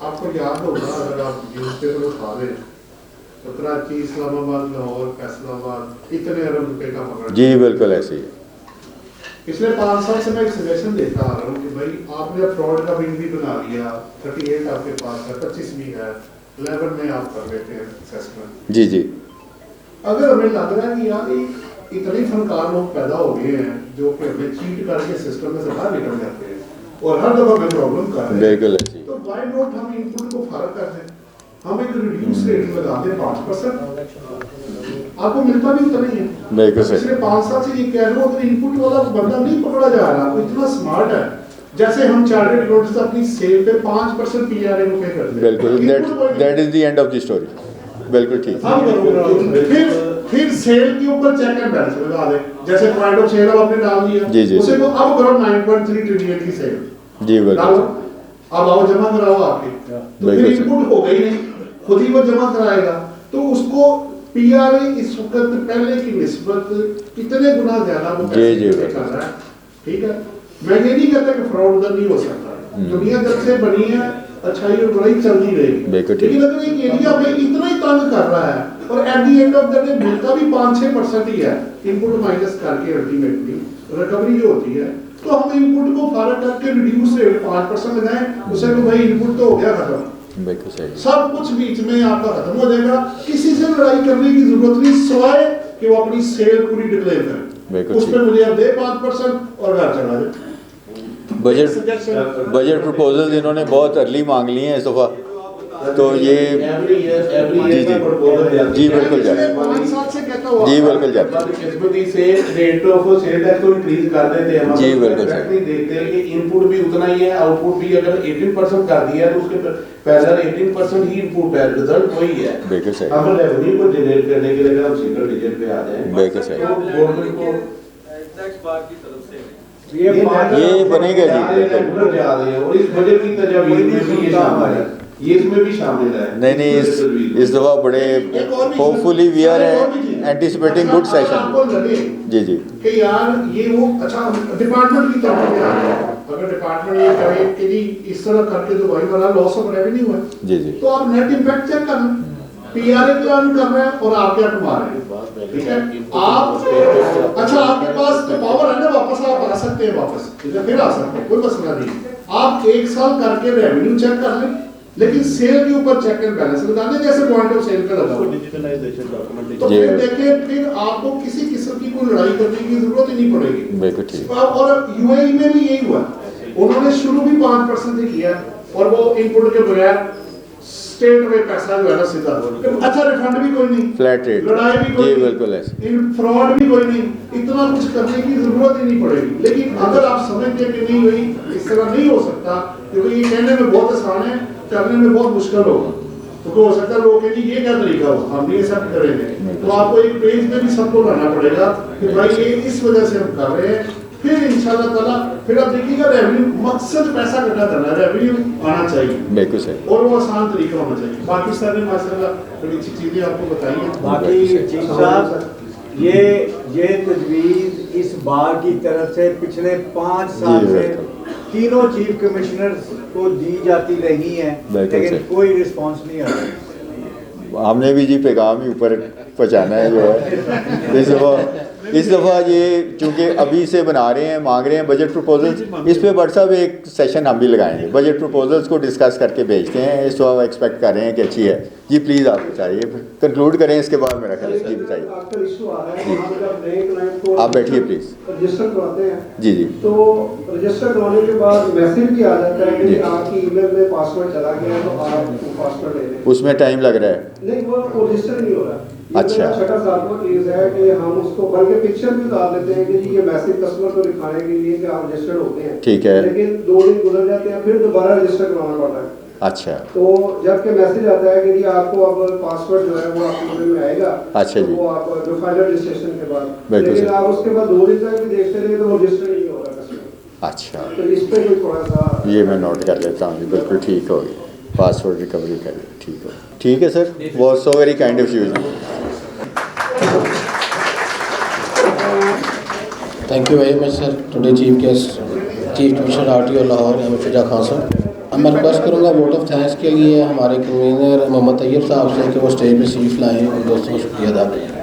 आपको याद होगा अगर आप न्यूज़पेपर उठा लें तो कराची, इस्लामाबाद, लाहौर, फैसलाबाद इतने अरब रुपए का पकड़। जी बिल्कुल ऐसे ही है। पिछले 5 साल से मैं एक सजेशन देता आ रहा हूँ कि भाई आपने फ्रॉड का बिल भी बना लिया, 38 आपके पास है, 25 भी है, 11 में आप कर लेते हैं असेसमेंट। जी जी, अगर हमें लग रहा है कि यार इतने फनकार लोग पैदा हो गए हैं जो कि हमें चीट करके सिस्टम में से बाहर निकल जाते हैं और हर दफा हमें प्रॉब्लम कर रहे हैं, बिल्कुल ऐसे ही। तो व्हाई नॉट हम इनपुट को फर्क कर दें, हम एक रिड्यूस रेट लगा दें 5%, आपको मिलता भी उतना ही है। बिल्कुल सही। पिछले 5 साल से ये कह रहे हो अगर इनपुट वाला बंदा नहीं पकड़ा जा रहा, वो इतना स्मार्ट है, जैसे हम चार्टर्ड अकाउंटेंट्स अपनी सेल पे 5% PRA को पे कर दें। बिल्कुल, that is the end of the story. बिल्कुल ठीक। हम फिर सेल के ऊपर चेक एंड बैलेंस लगा दे, जैसे पॉइंट ऑफ सेल आपने डाल दिया, जी जी, उसे को अब करो 9.3 ट्रिलियन की सेल। जी बिल्कुल। अब आओ जमा कराओ आपके, तो फिर इनपुट हो गई नहीं, खुद ही वो जमा कराएगा, तो उसको PRA इस वक्त पहले की निस्बत कितने गुना ज्यादा वो पैसे कर रहा है। ठीक है, मैं ये नहीं कहता कि फ्रॉड उधर नहीं हो सकता, दुनिया जब से बनी है अच्छाई और बुराई चलती रहेगी, लेकिन अगर एक एरिया में इतना ही तंग कर रहा है और at the end of the day मिलता भी 5-6% ही है इनपुट माइनस करके अल्टीमेटली रिकवरी जो होती है, तो हम इनपुट को फर्क करके रिड्यूस रेट 5% लगाएं, उससे तो भाई इनपुट तो हो गया खत्म, सब कुछ बीच में आपका खत्म हो जाएगा, किसी से लड़ाई करने की जरूरत नहीं सिवाय कि वो अपनी सेल पूरी डिक्लेयर करें, उस पर मुझे अब दे 5% और घर चला जाए। बजट प्रपोजल इन्होंने बहुत अर्ली मांग लिए हैं इस दफ़ा, तो ये एवरी जी जी बिल्कुल पिछले जाए 5 साल से कहता हुआ जी बिल्कुल जाए किस्मती से रेट ऑफ सेल टैक्स को इंक्रीज कर देते हैं जी, बिल्कुल सर। नहीं देखते हैं कि इनपुट भी उतना ही है, आउटपुट भी अगर 18% कर दिया है तो उसके पहले 18% ही इनपुट है, रिजल्ट वही है। बिल्कुल सही हम रेवेन्यू को जनरेट करने के लिए अगर हम सिंगल डिजिट पे आ जाए बिल्कुल सही तो गवर्नमेंट को टैक्स बार की तरफ से ये बनेगा जी, बिल्कुल। रेगुलर जा रहे हैं और इस बजट की तजवीज़ में भी ये शामिल है, ये इसमें भी शामिल है। नहीं इस दफ़ा बड़े hopefully we are anticipating good session जी जी कि यार ये वो अच्छा डिपार्टमेंट की तरफ से आ रहा है। अगर डिपार्टमेंट ये कहे कि जी इस तरह करके तो वही वाला लॉस ऑफ रेवेन्यू है जी जी तो आप नेट इम्पैक्ट चेक कर लें। पीआरए क्या अर्न कर रहे हैं और आप क्या कमा रहे हैं, ठीक है। आप अच्छा आपके पास तो पावर है ना, वापस आप आ सकते हैं, वापस फिर आ सकते हैं, कोई मसला नहीं। आप 1 साल करके रेवेन्यू चेक कर लें, लेकिन सेल के ऊपर चेक एंड बैलेंस लगा दें जैसे पॉइंट ऑफ सेल पे लगा हुआ। तो जी। फिर देखें, फिर आपको किसी किस्म की कोई लड़ाई करने की जरूरत ही नहीं पड़ेगी। बिल्कुल ठीक और यूएई में भी यही हुआ, उन्होंने शुरू भी 5% से किया और वो इनपुट के बगैर स्टेट में पैसा जो है ना सीधा अच्छा रिफंड भी कोई नहीं, फ्लैट रेट लड़ाई भी कोई जी नहीं, बिल्कुल ऐसे फ्रॉड भी कोई नहीं, इतना कुछ करने की जरूरत ही नहीं पड़ेगी। लेकिन अगर आप समझते हैं कि नहीं भाई इस तरह नहीं हो सकता, क्योंकि ये कहने में बहुत आसान है, करने में बहुत मुश्किल होगा, तो हो सकता है लोग कहेंगे ये क्या तरीका हुआ, हम ये सब करेंगे। तो आपको एक पेज पे भी सबको लाना पड़ेगा कि भाई ये इस वजह से हम कर रहे हैं, फिर इंशाल्लाह ताला फिर आप देखिएगा रेवेन्यू, मकसद पैसा इकट्ठा करना है, रेवेन्यू आना चाहिए बिल्कुल सही और वो आसान तरीका होना चाहिए। बाकी सर ने माशाल्लाह बड़ी अच्छी चीजें आपको बताई हैं। बाकी चीफ साहब ये तजवीज़ इस बार की तरफ से पिछले 5 साल से तीनों चीफ कमिश्नर्स को दी जाती रही है, लेकिन कोई रिस्पांस नहीं आ रहा। हमने भी जी पैगाम ही ऊपर पहुँचाना है जो है इस दफ़ा ये चूँकि अभी से बना रहे हैं, मांग रहे हैं बजट प्रपोजल्स, इस पे बट साहब एक सेशन हम भी लगाएंगे, बजट प्रपोजल्स को डिस्कस करके भेजते हैं। इस दफ़ा एक्सपेक्ट कर रहे हैं कि अच्छी है जी। प्लीज़ आप बताइए, कंक्लूड करें इसके बाद मेरा ख्याल है जी बताइए। आजकल इशू आ रहा है वहाँ पे जब नए क्लाइंट को आप बैठिए प्लीज़ रजिस्टर करवाते हैं जी जी तो रजिस्टर करवाने के बाद मैसेज भी आ जाता है जी। कि आपकी ईमेल में पासवर्ड चला गया है तो आप पासवर्ड ले लें। उसमें टाइम लग रहा है नहीं वो रजिस्टर नहीं हो रहा। अच्छा। छठा साल का केस है कि हम उसको बल्कि पिक्चर भी डाल देते हैं कि जी ये मैसेज कस्टमर को दिखाने के लिए कि आप रजिस्टर्ड हो गए हैं, ठीक है, लेकिन 2 दिन गुजर जाते हैं फिर दोबारा रजिस्टर करवाना पड़ता है। अच्छा तो जबकि मैसेज आता है कि जी आपको अब पासवर्ड जो है वो आपके मोबाइल में आएगा, अच्छा जी, वो आप जो फाइनल रजिस्ट्रेशन के बाद, बिल्कुल लेकिन सर। आप उसके बाद 2 दिन तक भी देखते रहे तो वो रजिस्टर नहीं हो रहा कस्टमर। अच्छा तो इस पे कोई थोड़ा सा ये मैं नोट कर लेता हूँ जी, बिल्कुल ठीक हो गया, पासवर्ड रिकवरी करिए, ठीक हो, ठीक है सर, वो so very kind of you. Thank you very much, sir. Today Chief Guest, Chief Commissioner RTO Lahore Murtaza Khan साहब। मैं रिक्वेस्ट करूँगा वोट ऑफ थैंक्स के लिए हमारे कन्वीनर मोहम्मद तैयब साहब से कि वो स्टेज पे शरीफ लाएँ और दोस्तों को शुक्रिया अदा करें।